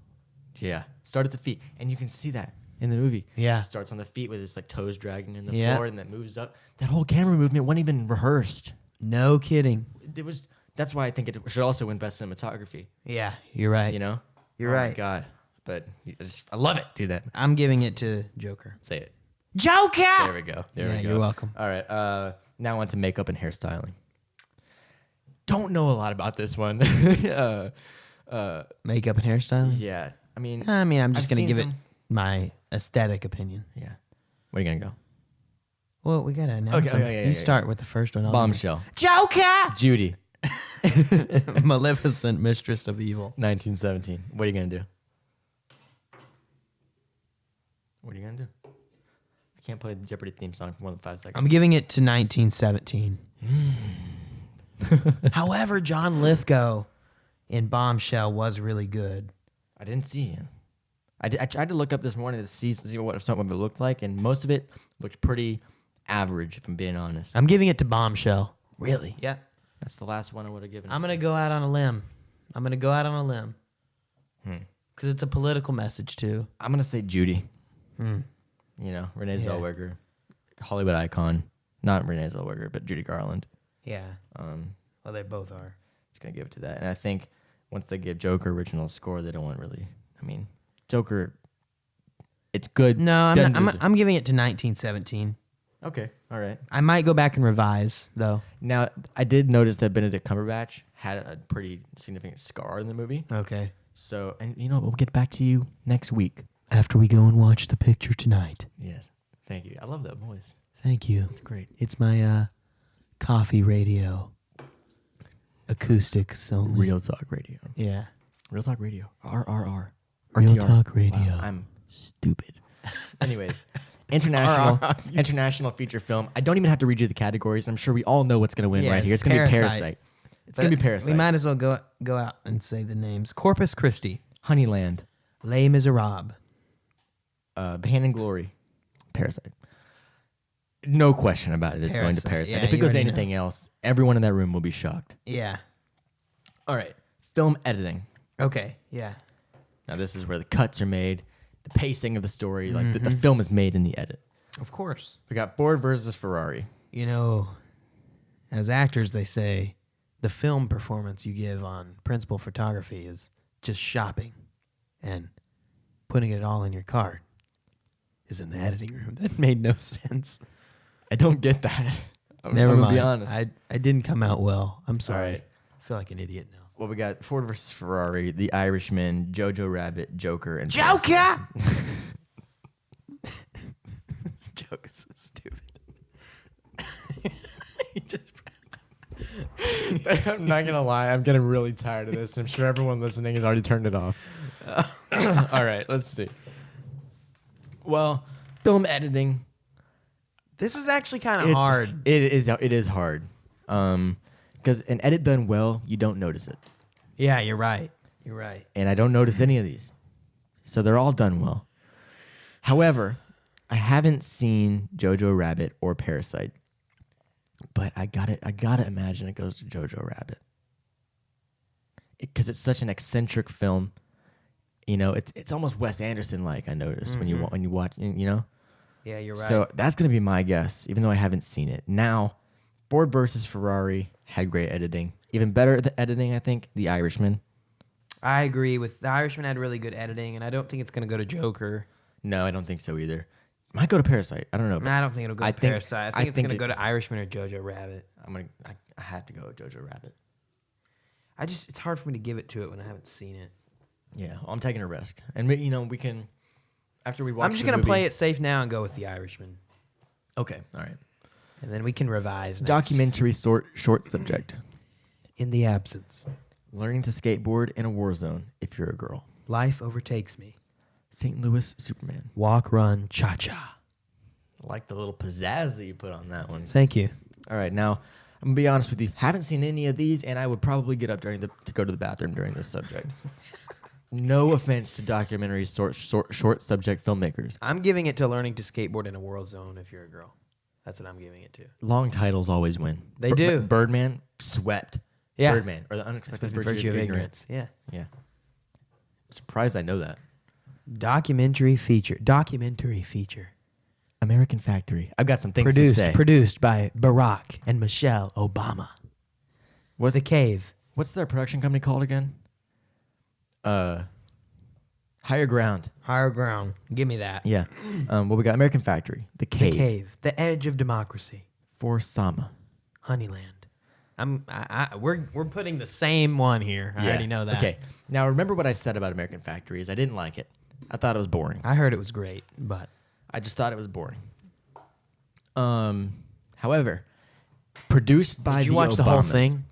Yeah, start at the feet, and you can see that in the movie. Yeah. It starts on the feet with his like toes dragging in the Yeah. floor, and that moves up. That whole camera movement wasn't even rehearsed. No kidding. It was. That's why I think it should also win best cinematography. Yeah, you're right. You know, You're Oh my right. God, but I love it. Do that. I'm giving it to Joker. Say it. Joker! There we go. There Yeah, we go. you're welcome. All right. Now on to makeup and hairstyling. Don't know a lot about this one. Makeup and hairstyling? Yeah. I mean, I'm just I've going to seen give it some- my aesthetic opinion. Yeah. Where are you gonna go? Well, we got to announce them. yeah, You yeah, start with the first one. I'll- Bombshell. Joker! Judy. Maleficent, Mistress of Evil. 1917. What are you gonna do? What are you gonna do? I can't play the Jeopardy theme song for more than 5 seconds. I'm giving it to 1917. However, John Lithgow in Bombshell was really good. I didn't see him. I tried to look up this morning to see what something would look like, and most of it looked pretty average, if I'm being honest. I'm giving it to Bombshell. Really? Yeah. That's the last one I would have given. I'm going to go out on a limb. Because it's a political message, too. I'm gonna say Judy. You know, Renee Yeah. Zellweger, Hollywood icon. Not Renee Zellweger, but Judy Garland. Yeah. Well, they both are. Just gonna give it to that. And I think once they give Joker original score, they don't want really. I mean, Joker. It's good. No, doesn't I'm deserve- giving it to 1917. Okay. All right. I might go back and revise, though. Now, I did notice that Benedict Cumberbatch had a pretty significant scar in the movie. Okay. So, and you know, we'll get back to you next week. After we go and watch the picture tonight. Yes. Thank you. I love that voice. Thank you. It's great. It's my coffee radio. Acoustics only. Real Talk Radio. Yeah. Real Talk Radio. RRR. Real RTR. Talk Radio. Wow, I'm stupid. Anyways, international feature film. I don't even have to read you the categories. I'm sure we all know what's going to win Yeah, right here. it's It's going to be Parasite. Parasite. It's going to be Parasite. We might as well go out and say the names. Corpus Christi. Honeyland. Les Miserables. Pain and Glory. Parasite. No question about it. It's going to Parasite. Parasite. Yeah, If it you goes already anything else, everyone in that room will be shocked. Yeah. All right. Film editing. Okay. Yeah. Now, this is where the cuts are made, the pacing of the story. Like the film is made in the edit. Of course. We got Ford versus Ferrari. You know, as actors, they say the film performance you give on principal photography is just shopping, and putting it all in your card is in the editing room. That made no sense. I don't get that. I'm Never gonna mind. be honest. I didn't come out well. I'm sorry. right. I feel like an idiot now. Well, we got Ford versus Ferrari, The Irishman, Jojo Rabbit, Joker, and Joker! This joke is so stupid. He just I'm not gonna lie, I'm getting really tired of this. I'm sure everyone listening has already turned it off. All right, let's see. Well, film editing. This is actually kind of hard. It is hard. Because an edit done well, you don't notice it. Yeah, you're right. You're right. And I don't notice any of these. So they're all done well. However, I haven't seen Jojo Rabbit or Parasite. But I gotta imagine it goes to Jojo Rabbit. Because it's such an eccentric film. You know, it's almost Wes Anderson like, I noticed when you watch, you know? Yeah, you're right. So that's going to be my guess, even though I haven't seen it. Now, Ford versus Ferrari had great editing. Even better the editing, I think, The Irishman. I agree with The Irishman had really good editing, and I don't think it's going to go to Joker. No, I don't think so either. Might go to Parasite. I don't know. I don't think it'll go to Parasite. I think it's going to go to Irishman or Jojo Rabbit. I had to go with Jojo Rabbit. It's hard for me to give it to it when I haven't seen it. Yeah, I'm taking a risk. And, we can, after we watch I'm just going to play it safe now and go with The Irishman. Okay, all right. And then we can revise next. Documentary short subject. In the absence. Learning to skateboard in a war zone if you're a girl. Life overtakes me. St. Louis Superman. Walk, run, cha-cha. I like the little pizzazz that you put on that one. Thank you. All right, now, I'm going to be honest with you. Haven't seen any of these, and I would probably get up to go to the bathroom during this subject. No offense to documentary short subject filmmakers. I'm giving it to learning to skateboard in a war zone if you're a girl. That's what I'm giving it to. Long titles always win. They do. Birdman swept. Yeah. Birdman, or The Unexpected Virtue of Ignorance. Yeah. Yeah. I'm surprised I know that. Documentary feature. American Factory. I've got some things to say. Produced by Barack and Michelle Obama. What's The Cave. What's their production company called again? Higher Ground. Higher Ground. Give me that. Yeah. Well, we got American Factory. The Cave. The Cave. The Edge of Democracy. For Sama. Honeyland. We're putting the same one here. I already know that. Okay. Now remember what I said about American Factory is I didn't like it. I thought it was boring. I heard it was great, but I just thought it was boring. However, produced by did you the watch Obamas. the whole thing?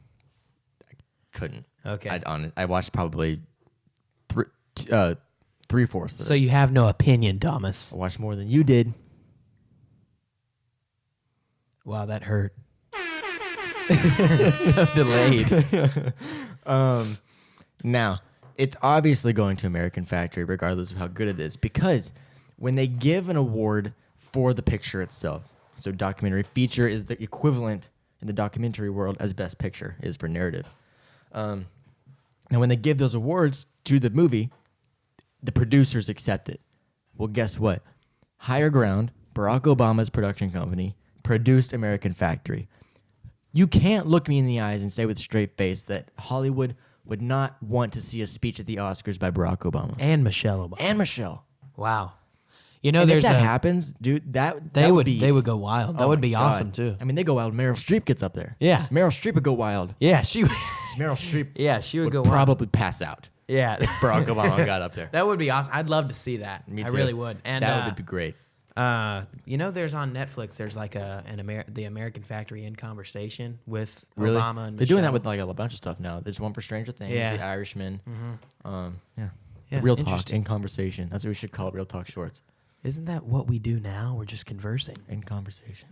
I couldn't. Okay. I watched probably 3/4 of it. So you have no opinion, Thomas. I watched more than you did. Wow, that hurt. So delayed. Now, it's obviously going to American Factory regardless of how good it is because when they give an award for the picture itself, so documentary feature is the equivalent in the documentary world as best picture is for narrative. Now, when they give those awards to the movie, the producers accept it. Well, guess what? Higher Ground, Barack Obama's production company, produced American Factory. You can't look me in the eyes and say with a straight face that Hollywood would not want to see a speech at the Oscars by Barack Obama. And Michelle Obama. And Michelle. Wow. You know, And if there's that happens, dude, they would be go wild. That oh would my be God. awesome too. I mean, they go wild. Meryl Streep gets up there. Yeah. Meryl Streep would go wild. Yeah, she would. Meryl Streep she would would go wild. probably pass out Yeah. if Barack Obama got up there. That would be awesome. I'd love to see that. Me I too. really would. And that would be great. you know, there's on Netflix. There's like the American Factory in Conversation with Really? Obama and They're doing that Michelle. with like a bunch of stuff now. There's one for Stranger Things, Yeah. The Irishman. Yeah. Yeah, Real Talk interesting. in Conversation. That's what we should call it, Real Talk Shorts. Isn't that what we do now? We're just conversing. In Conversation.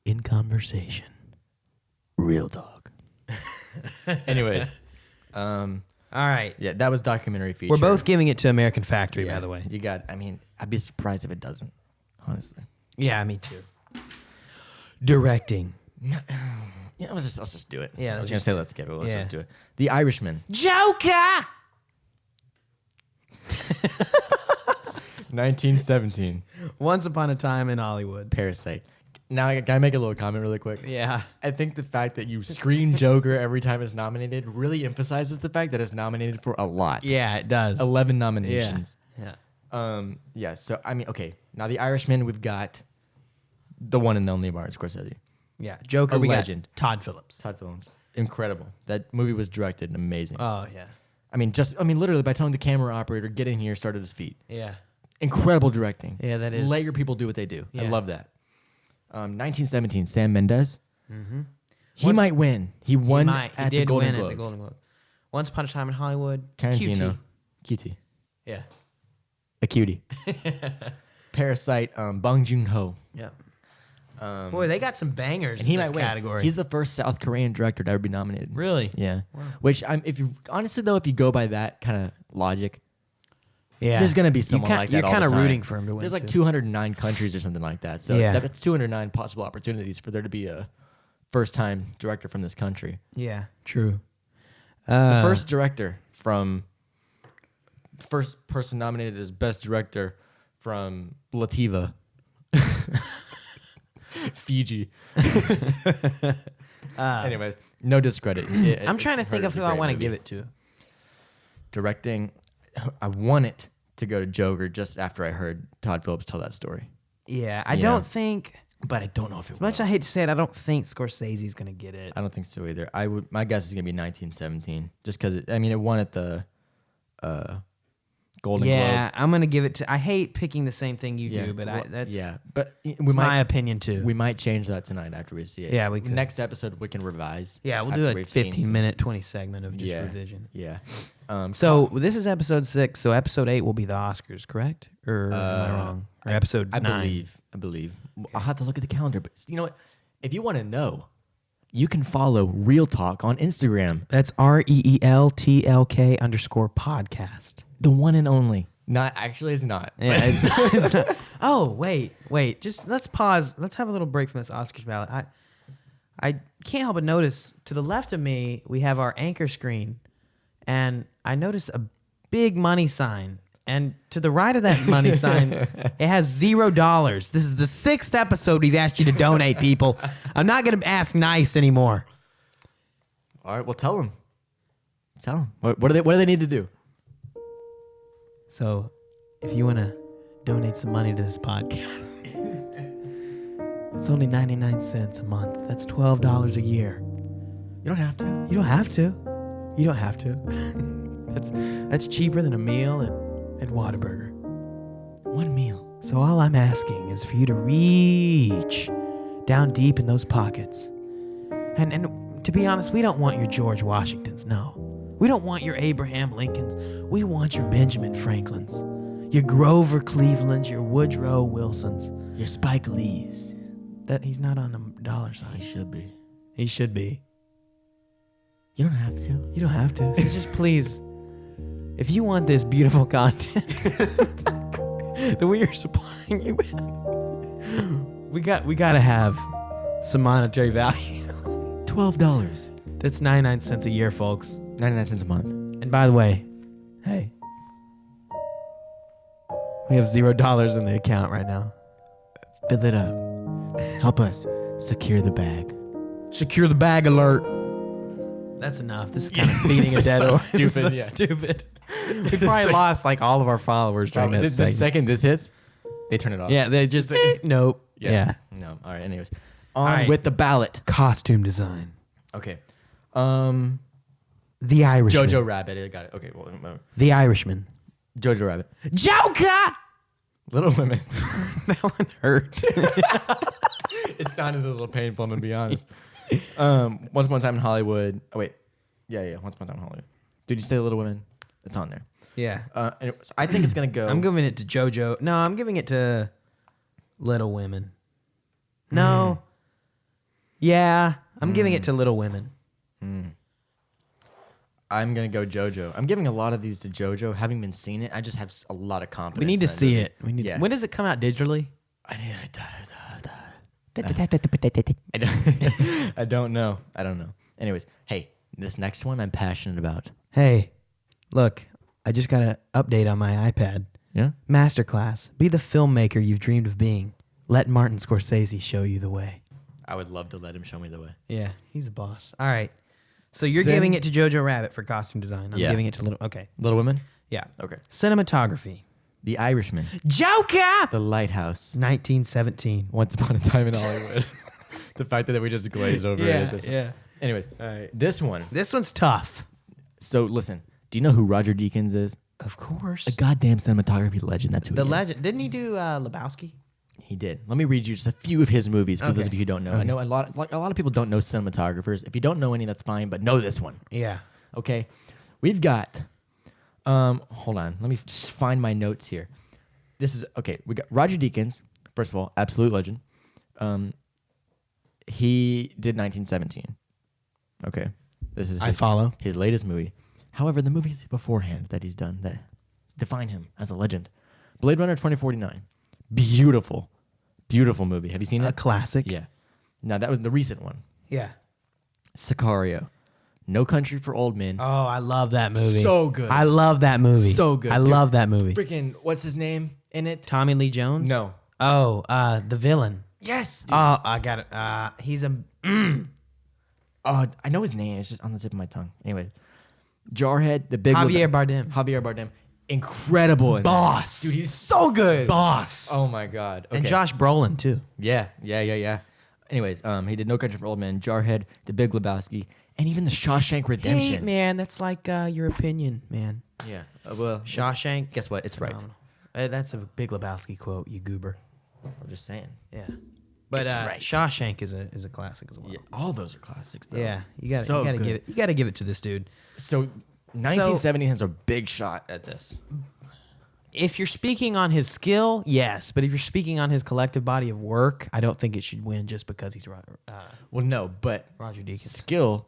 In conversation. Real Talk. Anyways. All right. Yeah, that was documentary feature. We're both giving it to American Factory, yeah, by the way. You got, I mean, I'd be surprised if it doesn't, honestly. Yeah, me too. Directing. Yeah, let's just do it. Yeah, I was let's going to just say let's skip it. Let's yeah. just do it. The Irishman. Joker! 1917. Once Upon a Time in Hollywood. Parasite. Now, can I make a little comment really quick? Yeah. I think the fact that you screen Joker every time it's nominated really emphasizes the fact that it's nominated for a lot. Yeah, it does. 11 nominations. Yeah. Yeah, so, I mean, okay. Now, The Irishman, we've got the one and only Martin Scorsese. Yeah. Joker, A we legend. got Todd Phillips. Todd Phillips. Incredible. That movie was directed and amazing. Oh, yeah. I mean, literally by telling the camera operator, get in here, start at his feet. Yeah. Incredible directing. Yeah, that is. Let your people do what they do. I Yeah. love that. 1917, Sam Mendes. He might win. He won He did the Golden win Globes. at the Golden Globes. Once Upon a Time in Hollywood. Tarantino. Cutie. Yeah. A cutie. Parasite, Bong Joon-ho. Yeah. Boy, they got some bangers And he in might this win. category. He's the first South Korean director to ever be nominated. Really? Yeah. Which if you honestly though, if you go by that kind of logic, Yeah. there's gonna be someone like that. You're all the kind of time. rooting for him to win. There's like too. 209 countries or something like that. So Yeah. that's 209 possible opportunities for there to be a first-time director from this country. Yeah. True. The first person nominated as best director from Lativa, Fiji. Anyways, no discredit. I'm trying to think of who I want to give it to. Directing, I want it to go to Joker just after I heard Todd Phillips tell that story. Yeah, I Yeah. don't think. But I don't know if it As much as I hate to say it, I don't think Scorsese's gonna get it. I don't think so either. My guess is gonna be 1917, just because it won at the Golden Yeah, Globes. I'm gonna give it to. I hate picking the same thing you do, but that's But it's my opinion too. we might change that tonight after we see it. Yeah, we could. Next episode we can revise. Yeah, we'll after do a we've seen 15-minute, 20 segment of just Yeah. revision. Yeah. So this is episode 6. So episode 8 will be the Oscars, correct? Or am I wrong? Or episode I 9? believe. I'll have to look at the calendar, but you know what? If you want to know, you can follow Real Talk on Instagram. That's REELTLK_podcast. The one and only. Not actually, it's not. Yeah, it's not. Oh, wait. Just let's pause. Let's have a little break from this Oscars ballot. I can't help but notice to the left of me we have our anchor screen, and I notice a big money sign. And to the right of that money sign, it has $0. This is the 6th episode we've asked you to donate, people. I'm not gonna ask nice anymore. All right, well, tell them. What do they need to do? So, if you want to donate some money to this podcast, it's only 99 cents a month. That's $12 a year. You don't have to. You don't have to. You don't have to. That's cheaper than a meal at Whataburger. One meal. So all I'm asking is for you to reach down deep in those pockets. And to be honest, we don't want your George Washingtons, no. We don't want your Abraham Lincolns. We want your Benjamin Franklins, your Grover Clevelands, your Woodrow Wilsons. Your Spike Lees. That he's not on the dollar sign. He should be. He should be. You don't have to. You don't have to. So just please, if you want this beautiful content that we are supplying you with, we got to have some monetary value. $12. That's 99 cents a year, folks. 99 cents a month. And by the way, hey, we have $0 in the account right now. Fill it up. Help us secure the bag. Secure the bag alert. That's enough. This is kind of beating a dead so horse. stupid, It's yeah. Stupid. We probably lost like all of our followers during that The segment. second this hits, they turn it off. Yeah, they just nope. Yeah. No. All right. Anyways, on right. with the ballot. Costume design. Okay. The Irishman. Jojo Rabbit. I got it. Okay. Well, The Irishman. Jojo Rabbit. Joker. Little Women. That one hurt. It sounded a little painful, I'm gonna be honest. Once Upon a Time in Hollywood. Oh wait. Yeah. Once Upon a Time in Hollywood. Did you say Little Women? It's on there. Yeah. So I think it's gonna go. I'm giving it to JoJo. No, I'm giving it to Little Women. No. Yeah, I'm giving it to Little Women. I'm gonna go JoJo. I'm giving a lot of these to JoJo. Having been seeing it, I just have a lot of confidence. We need to in that see movie. it. We need. Yeah. When does it come out digitally? I don't know. Anyways, hey, this next one I'm passionate about. Hey, look, I just got an update on my iPad. Yeah. Masterclass. Be the filmmaker you've dreamed of being. Let Martin Scorsese show you the way. I would love to let him show me the way. Yeah, he's a boss. All right. So you're Sim- giving it to Jojo Rabbit for costume design. I'm Yeah. giving it to Little. Okay. Little Women. Yeah. Okay. Cinematography. The Irishman. Joker. The Lighthouse. 1917. Once Upon a Time in Hollywood. The fact that we just glazed over it. Yeah. Anyways, this one. This one's tough. So listen, do you know who Roger Deakins is? Of course. A goddamn cinematography legend. That's who The he is. legend. Didn't he do Lebowski? He did. Let me read you just a few of his movies for those Okay. of you who don't know. I know a lot of people don't know cinematographers. If you don't know any, that's fine, but know this one. Yeah. Okay, we've got. Hold on, let me just find my notes here. This is okay. We got Roger Deakins. First of all, absolute legend. He did 1917. Okay, this is I follow. his latest movie. However, the movies beforehand that he's done that define him as a legend. Blade Runner 2049, beautiful movie. Have you seen A it? classic. Yeah. Now that was the recent one. Yeah. Sicario, No Country for Old Men. Oh, I love that movie. So good. I love that movie. So good, I dude. love that movie. Freaking, what's his name in it? Tommy Lee Jones? No. Oh, the villain. Yes. Dude. Oh, I got it. He's a. Oh, I know his name. It's just on the tip of my tongue. Anyway, Jarhead, the big Javier Bardem. Javier Bardem, incredible. In Boss. that. Dude, he's so good. Boss. Oh my god. Okay. And Josh Brolin, too. Yeah. Anyways, he did No Country for Old Men, Jarhead, The Big Lebowski, and even The Shawshank Redemption. Hey, man, that's like your opinion, man. Yeah. Well, Shawshank. guess what? It's right. That's a Big Lebowski quote, you goober. I'm just saying. Yeah. But It's right. Shawshank is a classic as well. Yeah, all those are classics, though. Yeah, you gotta good. give it to this dude. So 1970 has a big shot at this. If you're speaking on his skill, yes, but if you're speaking on his collective body of work, I don't think it should win just because he's Well, no, but Roger Deakins. skill.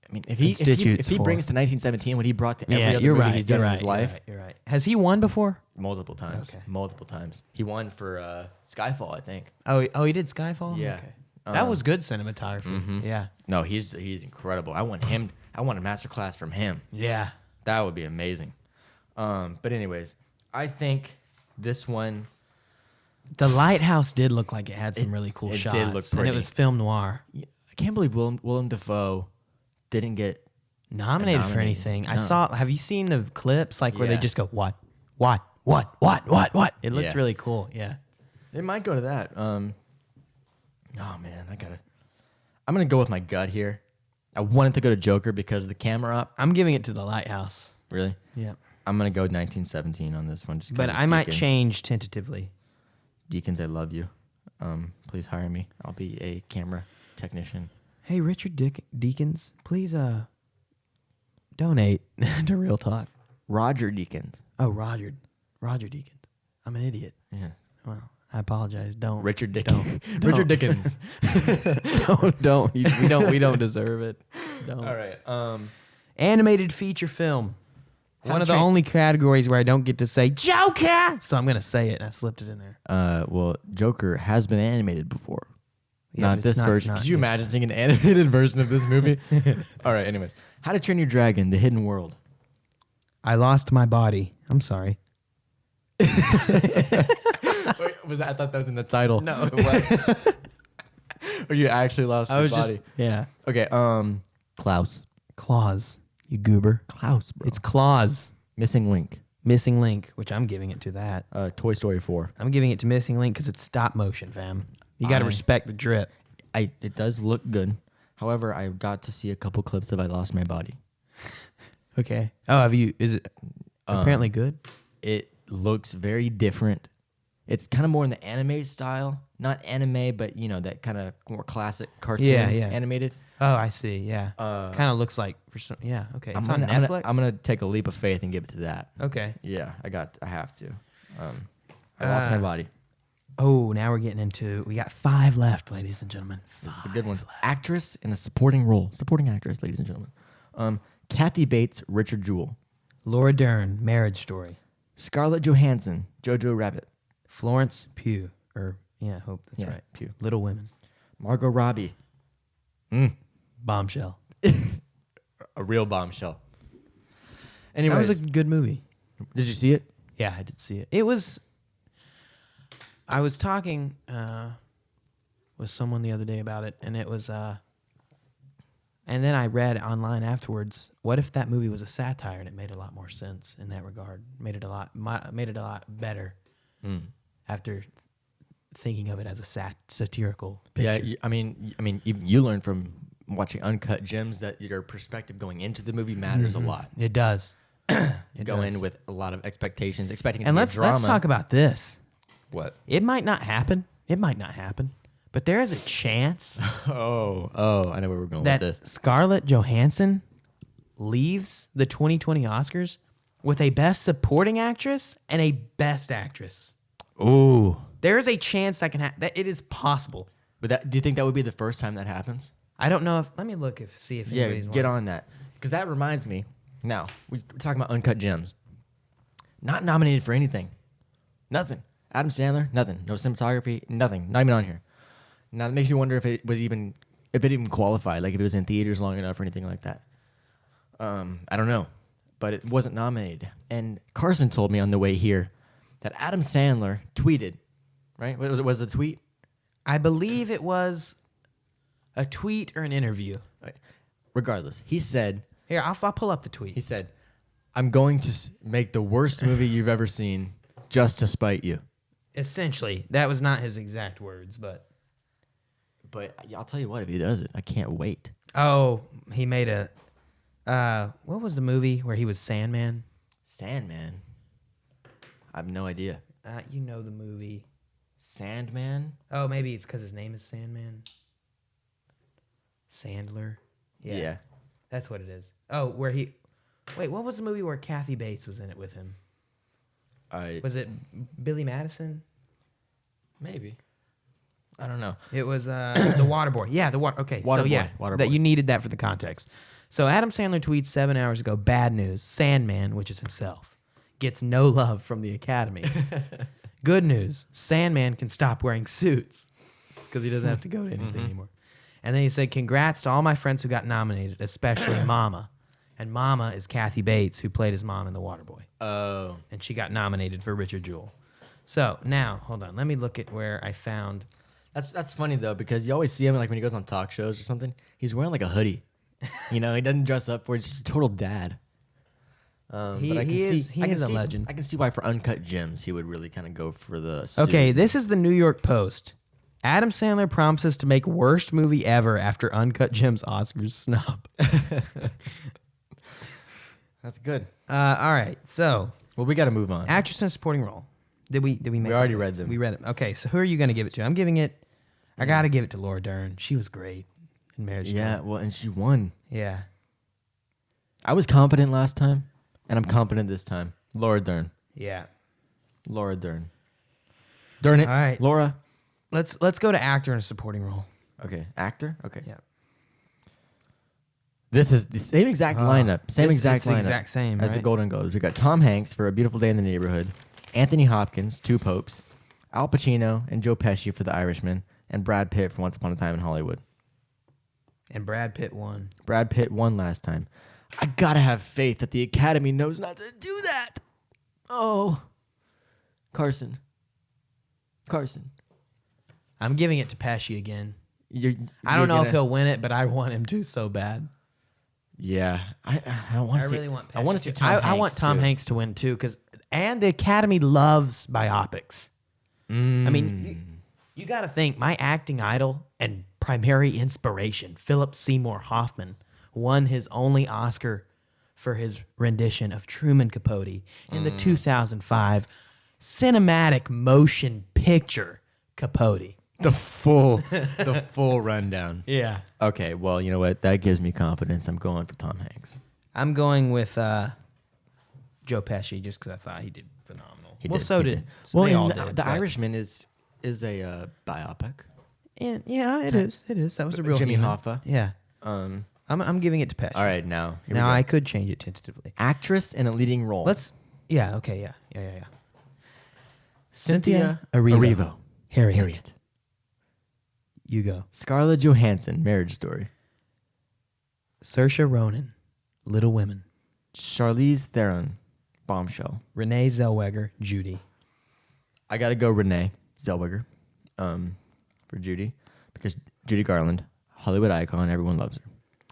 I mean, if he Constitutes for- brings to 1917 what he brought to every Yeah, other you're movie right. he's done You're in right. his You're life, right. You're right. Has he won before? multiple times. Okay. Multiple times. He won for Skyfall, I think. Oh, he did Skyfall. Yeah. Okay. That was good cinematography. Mhm. Yeah. No, he's incredible. I want a master class from him. Yeah. That would be amazing. But anyways, I think this one. The Lighthouse did look like it had some really cool it shots. did look And pretty. it was film noir. I can't believe Willem Dafoe didn't get Nominated for Nominated. anything. I No. saw. Have you seen the clips like where they Yeah. just go what? It looks Yeah. really cool. Yeah. It might go to that. Oh man, I'm gonna go with my gut here. I wanted to go to Joker because of the camera up. I'm giving it to the Lighthouse. Really? Yeah. I'm gonna go 1917 on this one. Just 'cause But it's I might Deakins. change tentatively. Deakins, I love you. Please hire me. I'll be a camera technician. Hey, Richard Deakins, please donate to Real Talk. Roger Deakins. Oh, Roger Deakins. I'm an idiot. Yeah. Well, I apologize. Don't. Richard Dickens. Don't. Richard Dickens. Don't. We don't deserve it. Don't. All right. Animated feature film. How One to of the Train- only categories where I don't get to say Joker. So I'm gonna say it, and I slipped it in there. Well, Joker has been animated before. Yeah, but Not it's this version. not Could you this imagine seeing an animated version of this movie? All right. Anyways, How to Train Your Dragon: The Hidden World. I lost my body. I'm sorry. Wait, was that? I thought that was in the title. No, it wasn't. Or you actually lost I your was body. just yeah. Okay. Klaus. Claws, you goober. Klaus, bro. It's Claws. Missing Link. Missing Link, which I'm giving it to that. Toy Story 4. I'm giving it to Missing Link because it's stop motion, fam. You got to I- respect the drip. It does look good. However, I got to see a couple clips of I Lost My Body. Okay. Oh, have you? Is it apparently good? It looks very different. It's kind of more in the anime style. Not anime, but that kind of more classic cartoon Yeah. animated. Oh, I see. Yeah. Kind of looks like for some. Yeah. Okay. It's on Netflix. I'm gonna take a leap of faith and give it to that. Okay. Yeah, I have to. I Lost My Body. Oh, now we're getting into. We got 5 left, ladies and gentlemen. This is the good ones. Actress in a supporting role. Supporting actress, ladies and gentlemen. Kathy Bates, Richard Jewell. Laura Dern, Marriage Story. Scarlett Johansson, Jojo Rabbit. Florence Pugh, I hope that's Yeah, right. Pugh. Little Women. Margot Robbie. Bombshell. A real bombshell. That Anyways, was a good movie. did you see it? Yeah, I did see it. It was. I was talking with someone the other day about it, and it was. And then I read online afterwards. What if that movie was a satire, and it made a lot more sense in that regard? Made it a lot better after thinking of it as a satirical picture. Yeah, I mean, even you learn from watching Uncut Gems that your perspective going into the movie matters a lot. It does. You go in with a lot of expectations, expecting it And to be let's a drama. talk about this. What? It might not happen. It might not happen. But there is a chance Oh, I know where we're going that with this. Scarlett Johansson leaves the 2020 Oscars with a Best Supporting Actress and a Best Actress. Ooh. There is a chance that can happen. That it is possible. But do you think that would be the first time that happens? I don't know if. Let me look see if Yeah, anybody's get on that. Because that reminds me. Now, we're talking about Uncut Gems. Not nominated for anything. Nothing. Adam Sandler, nothing. No cinematography, nothing. Not even on here. Now, that makes me wonder if it even qualified, like if it was in theaters long enough or anything like that. I don't know. But it wasn't nominated. And Carson told me on the way here that Adam Sandler tweeted, right? Was it a tweet? I believe it was a tweet or an interview. Regardless, he said, Here, I'll pull up the tweet. he said, I'm going to make the worst movie you've ever seen just to spite you. Essentially, that was not his exact words, but. But I'll tell you what, if he does it, I can't wait. Oh, he made a. What was the movie where he was Sandman? Sandman? I have no idea. You know the movie. Sandman? Oh, maybe it's because his name is Sandman. Sandler. Yeah. That's what it is. Oh, where he. Wait, what was the movie where Kathy Bates was in it with him? Was it Billy Madison? Maybe. I don't know. It was The Waterboy. Yeah, the water. Okay, so Waterboy, yeah, Waterboy. that you needed that for the context. So Adam Sandler tweets 7 hours ago. Bad news: Sandman, which is himself, gets no love from the Academy. Good news: Sandman can stop wearing suits because he doesn't have to go to anything anymore. And then he said, "Congrats to all my friends who got nominated, especially Mama." And Mama is Kathy Bates, who played his mom in The Waterboy. Oh. And she got nominated for Richard Jewell. So now, hold on. Let me look at where I found. That's funny, though, because you always see him like when he goes on talk shows or something. He's wearing like a hoodie. He doesn't dress up for it. He's just a total dad. He is a legend. I can see why for Uncut Gems he would really kind of go for the suit. Okay, this is the New York Post. Adam Sandler promises to make worst movie ever after Uncut Gems Oscars snub. That's good. All right, so Well, we got to move on. actress in a supporting role. Did we make? We already that? read them. We read it. Okay, so who are you going to give it to? I'm giving it. I got to give it to Laura Dern. She was great in Marriage Yeah, Story. well, and she won. Yeah. I was confident last time, and I'm confident this time. Laura Dern. Yeah. Laura Dern. Dern it. All right. Laura. Let's go to actor in a supporting role. Okay. Actor? Okay. Yeah. This is the same exact lineup. Same it's exact the lineup. exact same, as the right? Golden Globes. We got Tom Hanks for A Beautiful Day in the Neighborhood, Anthony Hopkins, Two Popes, Al Pacino and Joe Pesci for The Irishman, and Brad Pitt for Once Upon a Time in Hollywood. And Brad Pitt won. Brad Pitt won last time. I gotta have faith that the Academy knows not to do that. Oh. Carson. I'm giving it to Pesci again. I You're don't know if gonna- he'll win it, but I want him to so bad. Yeah. I don't want I to see really want Pesci I want to see to. Tom Hanks. I want Tom too. Hanks to win too, and the Academy loves biopics. I mean, you got to think my acting idol and primary inspiration, Philip Seymour Hoffman, won his only Oscar for his rendition of Truman Capote in the 2005 cinematic motion picture Capote. The full rundown. Yeah. Okay, well, you know what? That gives me confidence. I'm going for Tom Hanks. I'm going with Joe Pesci just because I thought he did phenomenal. He well, did, so he did. did. So Well, they all and did. The but- Irishman is a biopic. And yeah, it is. It is. That was a real Jimmy human. Hoffa. Yeah. Um, I'm giving it to Pesci. all right, now here Now we go. I could change it tentatively. Actress in a leading role. Let's. Yeah. Okay. Yeah. Cynthia Erivo. Erivo. Harriet. You go. Scarlett Johansson, Marriage Story. Saoirse Ronan, Little Women. Charlize Theron, Bombshell. Renee Zellweger, Judy. I gotta go Renee Zellweger, for Judy, because Judy Garland, Hollywood icon, everyone loves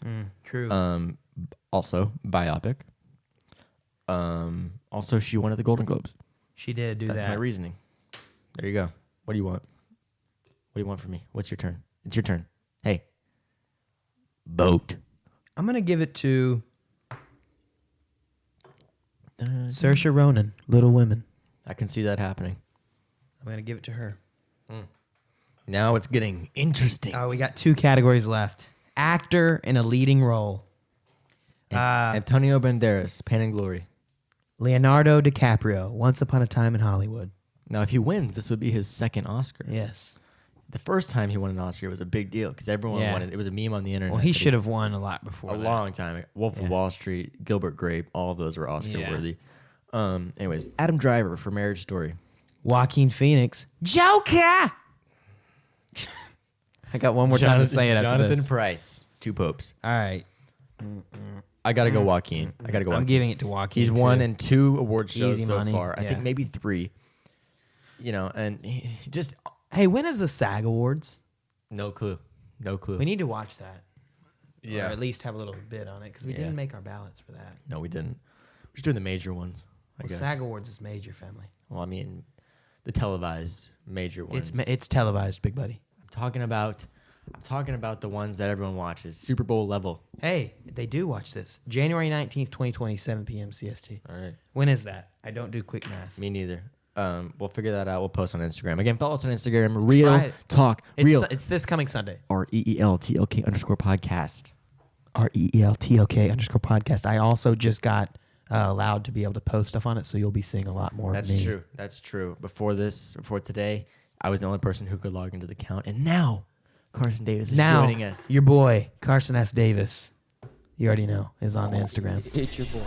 her. True. Also biopic. Also she won at the Golden Globes. She did do That's that. my reasoning. There you go. What do you want? What do you want from me? What's your turn? It's your turn. Hey. Vote. I'm gonna give it to Saoirse Ronan, Little Women. I can see that happening. I'm going to give it to her. Now it's getting interesting. We got 2 categories left. Actor in a leading role. Antonio Banderas, Pain and Glory. Leonardo DiCaprio, Once Upon a Time in Hollywood. Now, if he wins, this would be his second Oscar. Yes. The first time he won an Oscar was a big deal because everyone wanted it. It was a meme on the internet. Well, he should have won a lot before a long time. Wolf of Wall Street, Gilbert Grape, all of those were Oscar worthy. Anyways, Adam Driver for Marriage Story. Joaquin Phoenix, Joker. I got one more time to say it after Jonathan this. Price, Two Popes. All right. I gotta go Joaquin. I'm giving it to Joaquin. He's won in 2 award shows Easy so money. far. I Yeah. think maybe 3. You know, and he just Hey, when is the SAG Awards? no clue. No clue. We need to watch that. Yeah. Or at least have a little bit on it because we didn't make our ballots for that. No, we didn't. We're just doing the major ones, I guess. SAG Awards is major, family. Well, I mean, the televised major ones. It's televised, big buddy. I'm talking about the ones that everyone watches. Super Bowl level. Hey, they do watch this. January 19th, 2020, 7 p.m. CST. All right. When is that? I don't do quick math. Me neither. We'll figure that out. We'll post on Instagram. Again, follow us on Instagram. Real Friday. Talk. Real. It's this coming Sunday. REELTLK_podcast. REELTLK_podcast. I also just got allowed to be able to post stuff on it, so you'll be seeing a lot more of me. That's true. That's true. Before today, I was the only person who could log into the account. And now, Carson Davis is Now, joining us. your boy, Carson S. Davis, you already know, is on Instagram. It's your boy.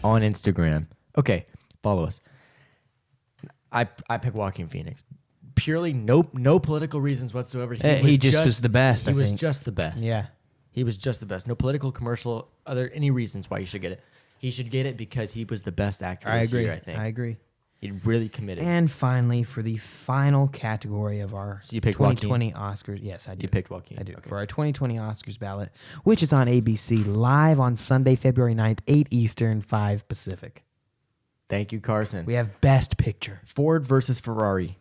On Instagram. Okay, follow us. I pick Joaquin Phoenix. Purely no political reasons whatsoever. He just was the best, He I was think. just the best. Yeah. He was just the best. No political, commercial, any reasons why he should get it. He should get it because he was the best actor I this agree. year, I think. I agree. He really committed. And finally, for the final category of our So you picked 2020 Oscars. Yes, I do. You picked Joaquin. I do. Okay. For our 2020 Oscars ballot, which is on ABC live on Sunday, February 9th, 8 Eastern, 5 Pacific. Thank you, Carson. We have Best Picture. Ford versus Ferrari.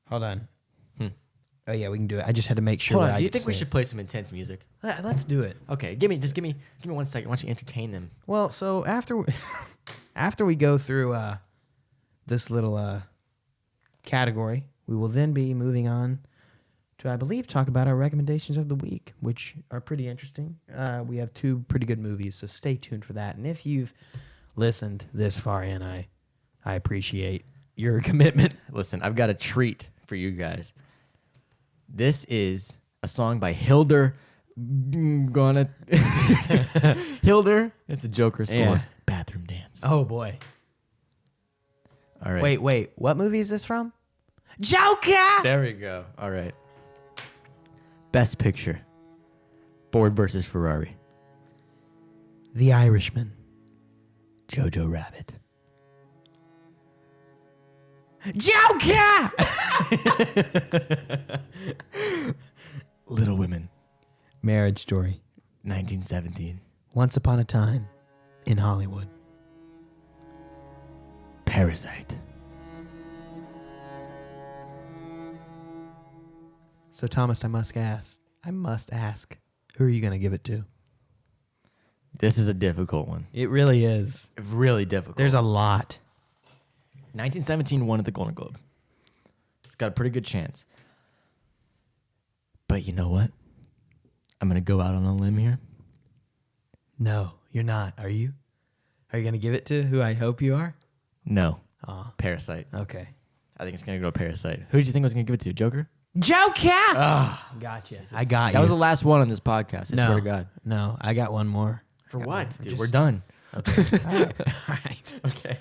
Hold on. Oh, yeah, we can do it. I just had to make sure. Hold that on. I Do you get think to we say should play some intense music? it. Let's do it. Okay, give me 1 second. Why don't you entertain them? Well, so after we go through this little category, we will then be moving on to, I believe, talk about our recommendations of the week, which are pretty interesting. We have 2 pretty good movies, so stay tuned for that. And if you've listened this far in, I appreciate your commitment. Listen, I've got a treat for you guys. This is a song by Hilder. Hilder. It's the Joker score. Yeah. Bathroom Dance. Oh, boy. All right. Wait. What movie is this from? Joker! There we go. All right. Best Picture. Ford versus Ferrari. The Irishman. Jojo Rabbit. Joker! Little Women. Marriage Story. 1917. Once Upon a Time in Hollywood. Parasite. So, Thomas, I must ask, who are you going to give it to? This is a difficult one. It really is. Really difficult. There's a lot. 1917 won at the Golden Globes. It's got a pretty good chance. But you know what? I'm going to go out on a limb here. No, you're not. Are you? Are you going to give it to who I hope you are? No. Oh, Parasite. okay. I think it's going to go to Parasite. Who did you think I was going to give it to? Joker? Joker! Ah. Gotcha. I got That you. was the last one on this podcast. I no, swear to God. No, I got one more. For I got what? one. Dude, Just- we're done. Okay. All right. Okay.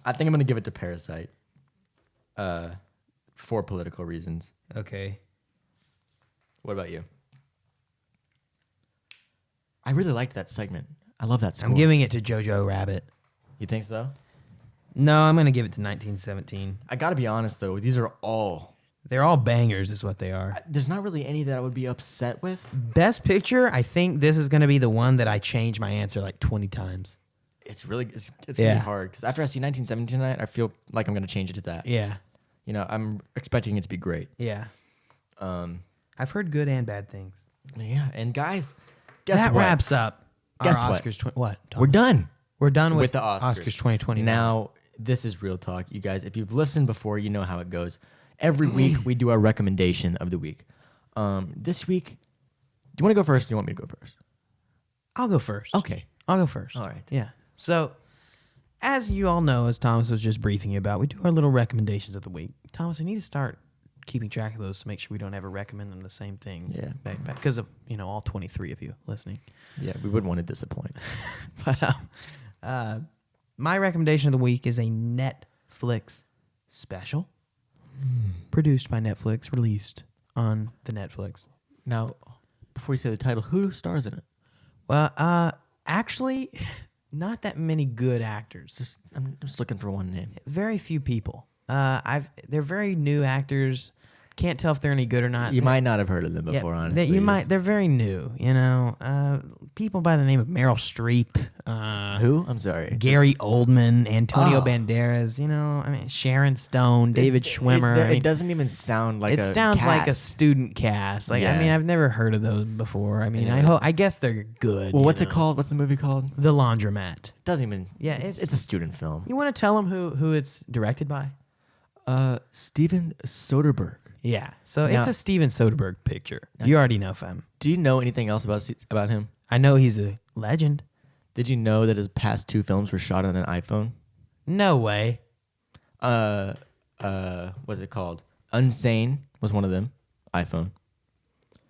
I think I'm going to give it to Parasite. For political reasons. Okay. What about you? I really liked that segment. I love that score. I'm giving it to Jojo Rabbit. You think so? No, I'm going to give it to 1917. I got to be honest, though. These are all... They're all bangers is what they are. There's not really any that I would be upset with. Best Picture, I think this is going to be the one that I change my answer like 20 times. It's really... It's going Yeah. to be hard. Because after I see 1917 tonight, I feel like I'm going to change it to that. Yeah. You know, I'm expecting it to be great. Yeah. Um, I've heard good and bad things. yeah. And guys, guess that what? wraps up Guess our what? Oscars. What? We're done. We're done with with the Oscars. 2020. Now, this is real talk. You guys, if you've listened before, you know how it goes. Every week we do our recommendation of the week. This week, do you want to go first? Or do you want me to go first? I'll go first. Okay. I'll go first. All right. Yeah. So, as you all know, as Thomas was just briefing you about, we do our little recommendations of the week. Thomas, we need to start keeping track of those to make sure we don't ever recommend them the same thing. Yeah. Back because of all 23 of you listening. Yeah, we wouldn't want to disappoint. But my recommendation of the week is a Netflix special, produced by Netflix, released on the Netflix. Now, before you say the title, who stars in it? Well, actually, not that many good actors. I'm just looking for one name. Very few people. They're very new actors. Can't tell if they're any good or not. You might not have heard of them before, honestly. They're very new. People by the name of Meryl Streep. Who? I'm sorry. Gary Oldman, Antonio Banderas. Sharon Stone, David Schwimmer. It doesn't even sound like it sounds like a student cast. I've never heard of those before. I guess they're good. Well, what's it called? What's the movie called? The Laundromat. It doesn't even. Yeah, it's a student film. You want to tell them who it's directed by? Steven Soderbergh. Yeah, so Now- it's a Steven Soderbergh picture. You already know him. Do you know anything else about him? I know he's a legend. Did you know that his past 2 films were shot on an iPhone? No way. What's it called? Unsane was one of them. iPhone.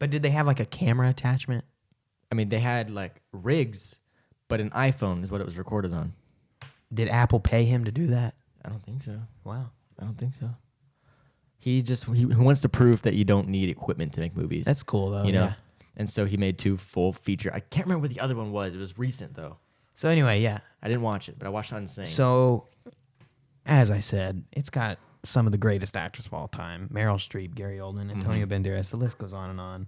But did they have like a camera attachment? I mean, they had like rigs, but an iPhone is what it was recorded on. Did Apple pay him to do that? I don't think so. Wow. I don't think so. He wants to prove that you don't need equipment to make movies. That's cool though. you know. Yeah. And so he made 2 full feature. I can't remember what the other one was. It was recent though. So anyway, yeah. I didn't watch it, but I watched Unsane. So, as I said, it's got some of the greatest actors of all time: Meryl Streep, Gary Oldman, Antonio Banderas. The list goes on and on.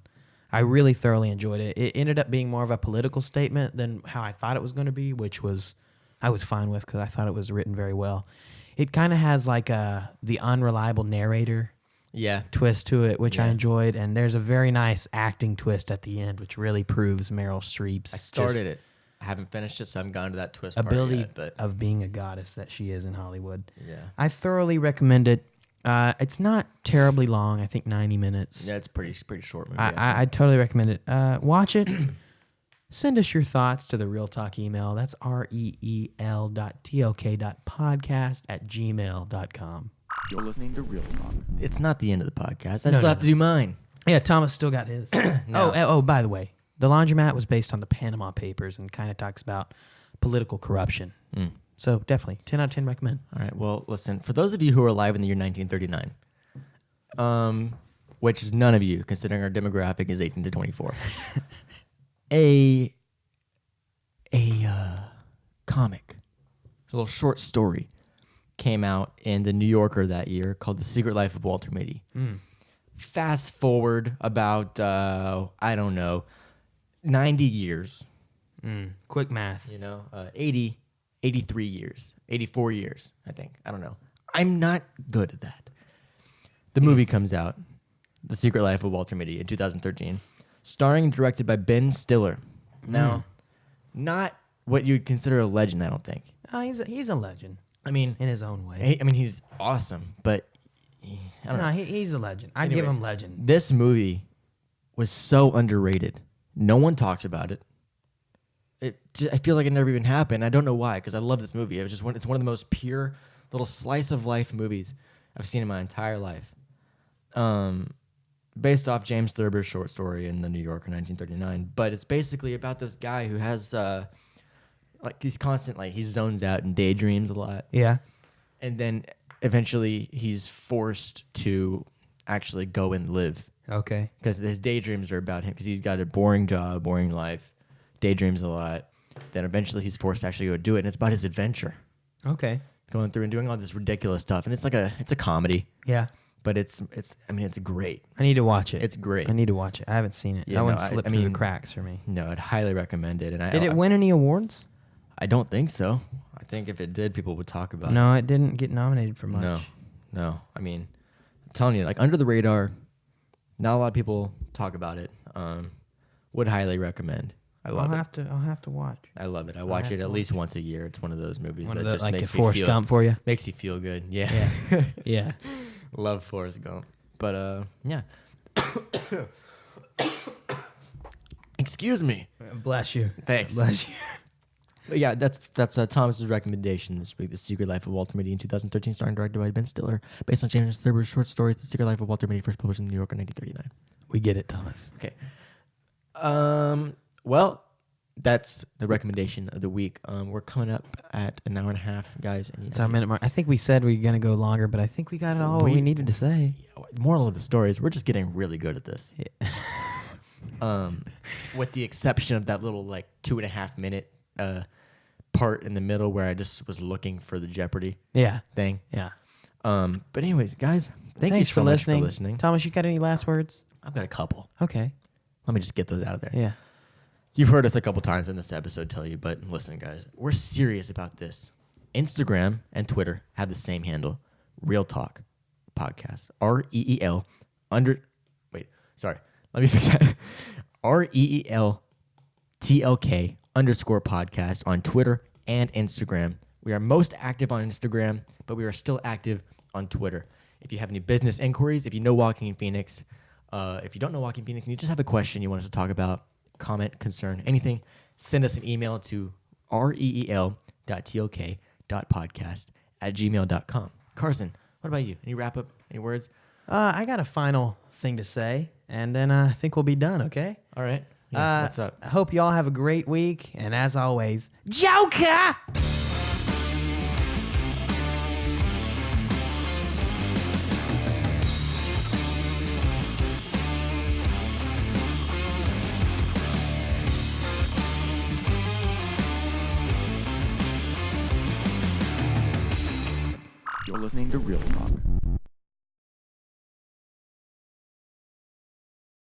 I really thoroughly enjoyed it. It ended up being more of a political statement than how I thought it was going to be, which I was fine with because I thought it was written very well. It kind of has like the unreliable narrator yeah. twist to it, which I Yeah. enjoyed, and there's a very nice acting twist at the end, which really proves Meryl Streep's I started it. I haven't finished it, so I haven't gone to that twist ability part yet, but of being a goddess that she is in Hollywood. yeah. I thoroughly recommend it. It's not terribly long. I think 90 minutes. Yeah, it's pretty short movie. I totally recommend it. Watch it. Send us your thoughts to the Real Talk email. That's reel.tlk.podcast@gmail.com. You're listening to Real Talk. It's not the end of the podcast. I still have to do mine. Yeah, Thomas still got his. No. Oh, by the way, The Laundromat was based on the Panama Papers and kind of talks about political corruption. So definitely, 10 out of 10 recommend. All right. Well, listen. For those of you who are alive in the year 1939, which is none of you, considering our demographic is 18 to 24, a comic, a little short story, came out in the New Yorker that year called "The Secret Life of Walter Mitty." Fast forward about 90 years. Quick math. 83 years, 84 years, I think. I don't know. I'm not good at that. The movie comes out, The Secret Life of Walter Mitty, in 2013, starring and directed by Ben Stiller. Now, not what you'd consider a legend, I don't think. Oh, he's a legend I mean, in his own way. he's awesome, but I don't know. He's a legend. I give Anyways, him legend. This movie was so underrated. No one talks about it. I feel like it never even happened. I don't know why, because I love this movie. It's one of the most pure little slice of life movies I've seen in my entire life. Based off James Thurber's short story in the New Yorker, 1939. But it's basically about this guy who has he's constant, he zones out and daydreams a lot. Yeah. And then eventually he's forced to actually go and live. Okay. Because his daydreams are about him, because he's got a boring job, boring life, daydreams a lot. Then eventually he's forced to actually go do it, and it's about his adventure, Okay. going through and doing all this ridiculous stuff. And it's a comedy, Yeah. but it's great. I need to watch it. It's great. I need to watch it. I haven't seen it. Yeah, that one no, slipped I through the mean- cracks for me. No, I'd highly recommend it. And Did it win any awards? I don't think so. I think if it did, people would talk about it. No, it didn't get nominated for much. No. I mean, I'm telling you, under the radar, not a lot of people talk about it. Would highly recommend. I love it. I'll have to watch. I love it. I watch have it to at watch least once a year. It's one of those movies One that of the, just like a makes me Forrest feel Gump for you. makes you feel good. Yeah. Yeah. Love Forrest Gump. But yeah. Excuse me. Bless you. Thanks. Bless you. But yeah, that's Thomas's recommendation this week. The Secret Life of Walter Mitty in 2013, starring and directed by Ben Stiller, based on James Thurber's short stories. The Secret Life of Walter Mitty, first published in New York in 1939. We get it, Thomas. Okay. Well, that's the recommendation of the week. We're coming up at an hour and a half, guys. And It's our minute mark. I think we said we were going to go longer, but I think we got it all we needed to say. Moral of the story is we're just getting really good at this. Yeah. With the exception of that little 2.5 minute part in the middle where I just was looking for the Jeopardy thing. Yeah. But anyways, guys, thank you Thanks so much for listening. Thomas, you got any last words? I've got a couple. Okay. Let me just get those out of there. Yeah. You've heard us a couple times in this episode tell you, but listen, guys, we're serious about this. Instagram and Twitter have the same handle, Real Talk Podcast. REEL under. Wait, sorry. Let me fix that. REELTLK _podcast on Twitter and Instagram. We are most active on Instagram, but we are still active on Twitter. If you have any business inquiries, if you know Joaquin Phoenix, if you don't know Joaquin Phoenix and you just have a question you want us to talk about, comment, concern, anything, send us an email to reel.tlk.podcast@gmail.com. Carson, what about you? Any wrap up? Any words? I got a final thing to say, and then I think we'll be done, okay? All right. Yeah, what's up? I hope you all have a great week, and as always, Joker! You're listening to Real Talk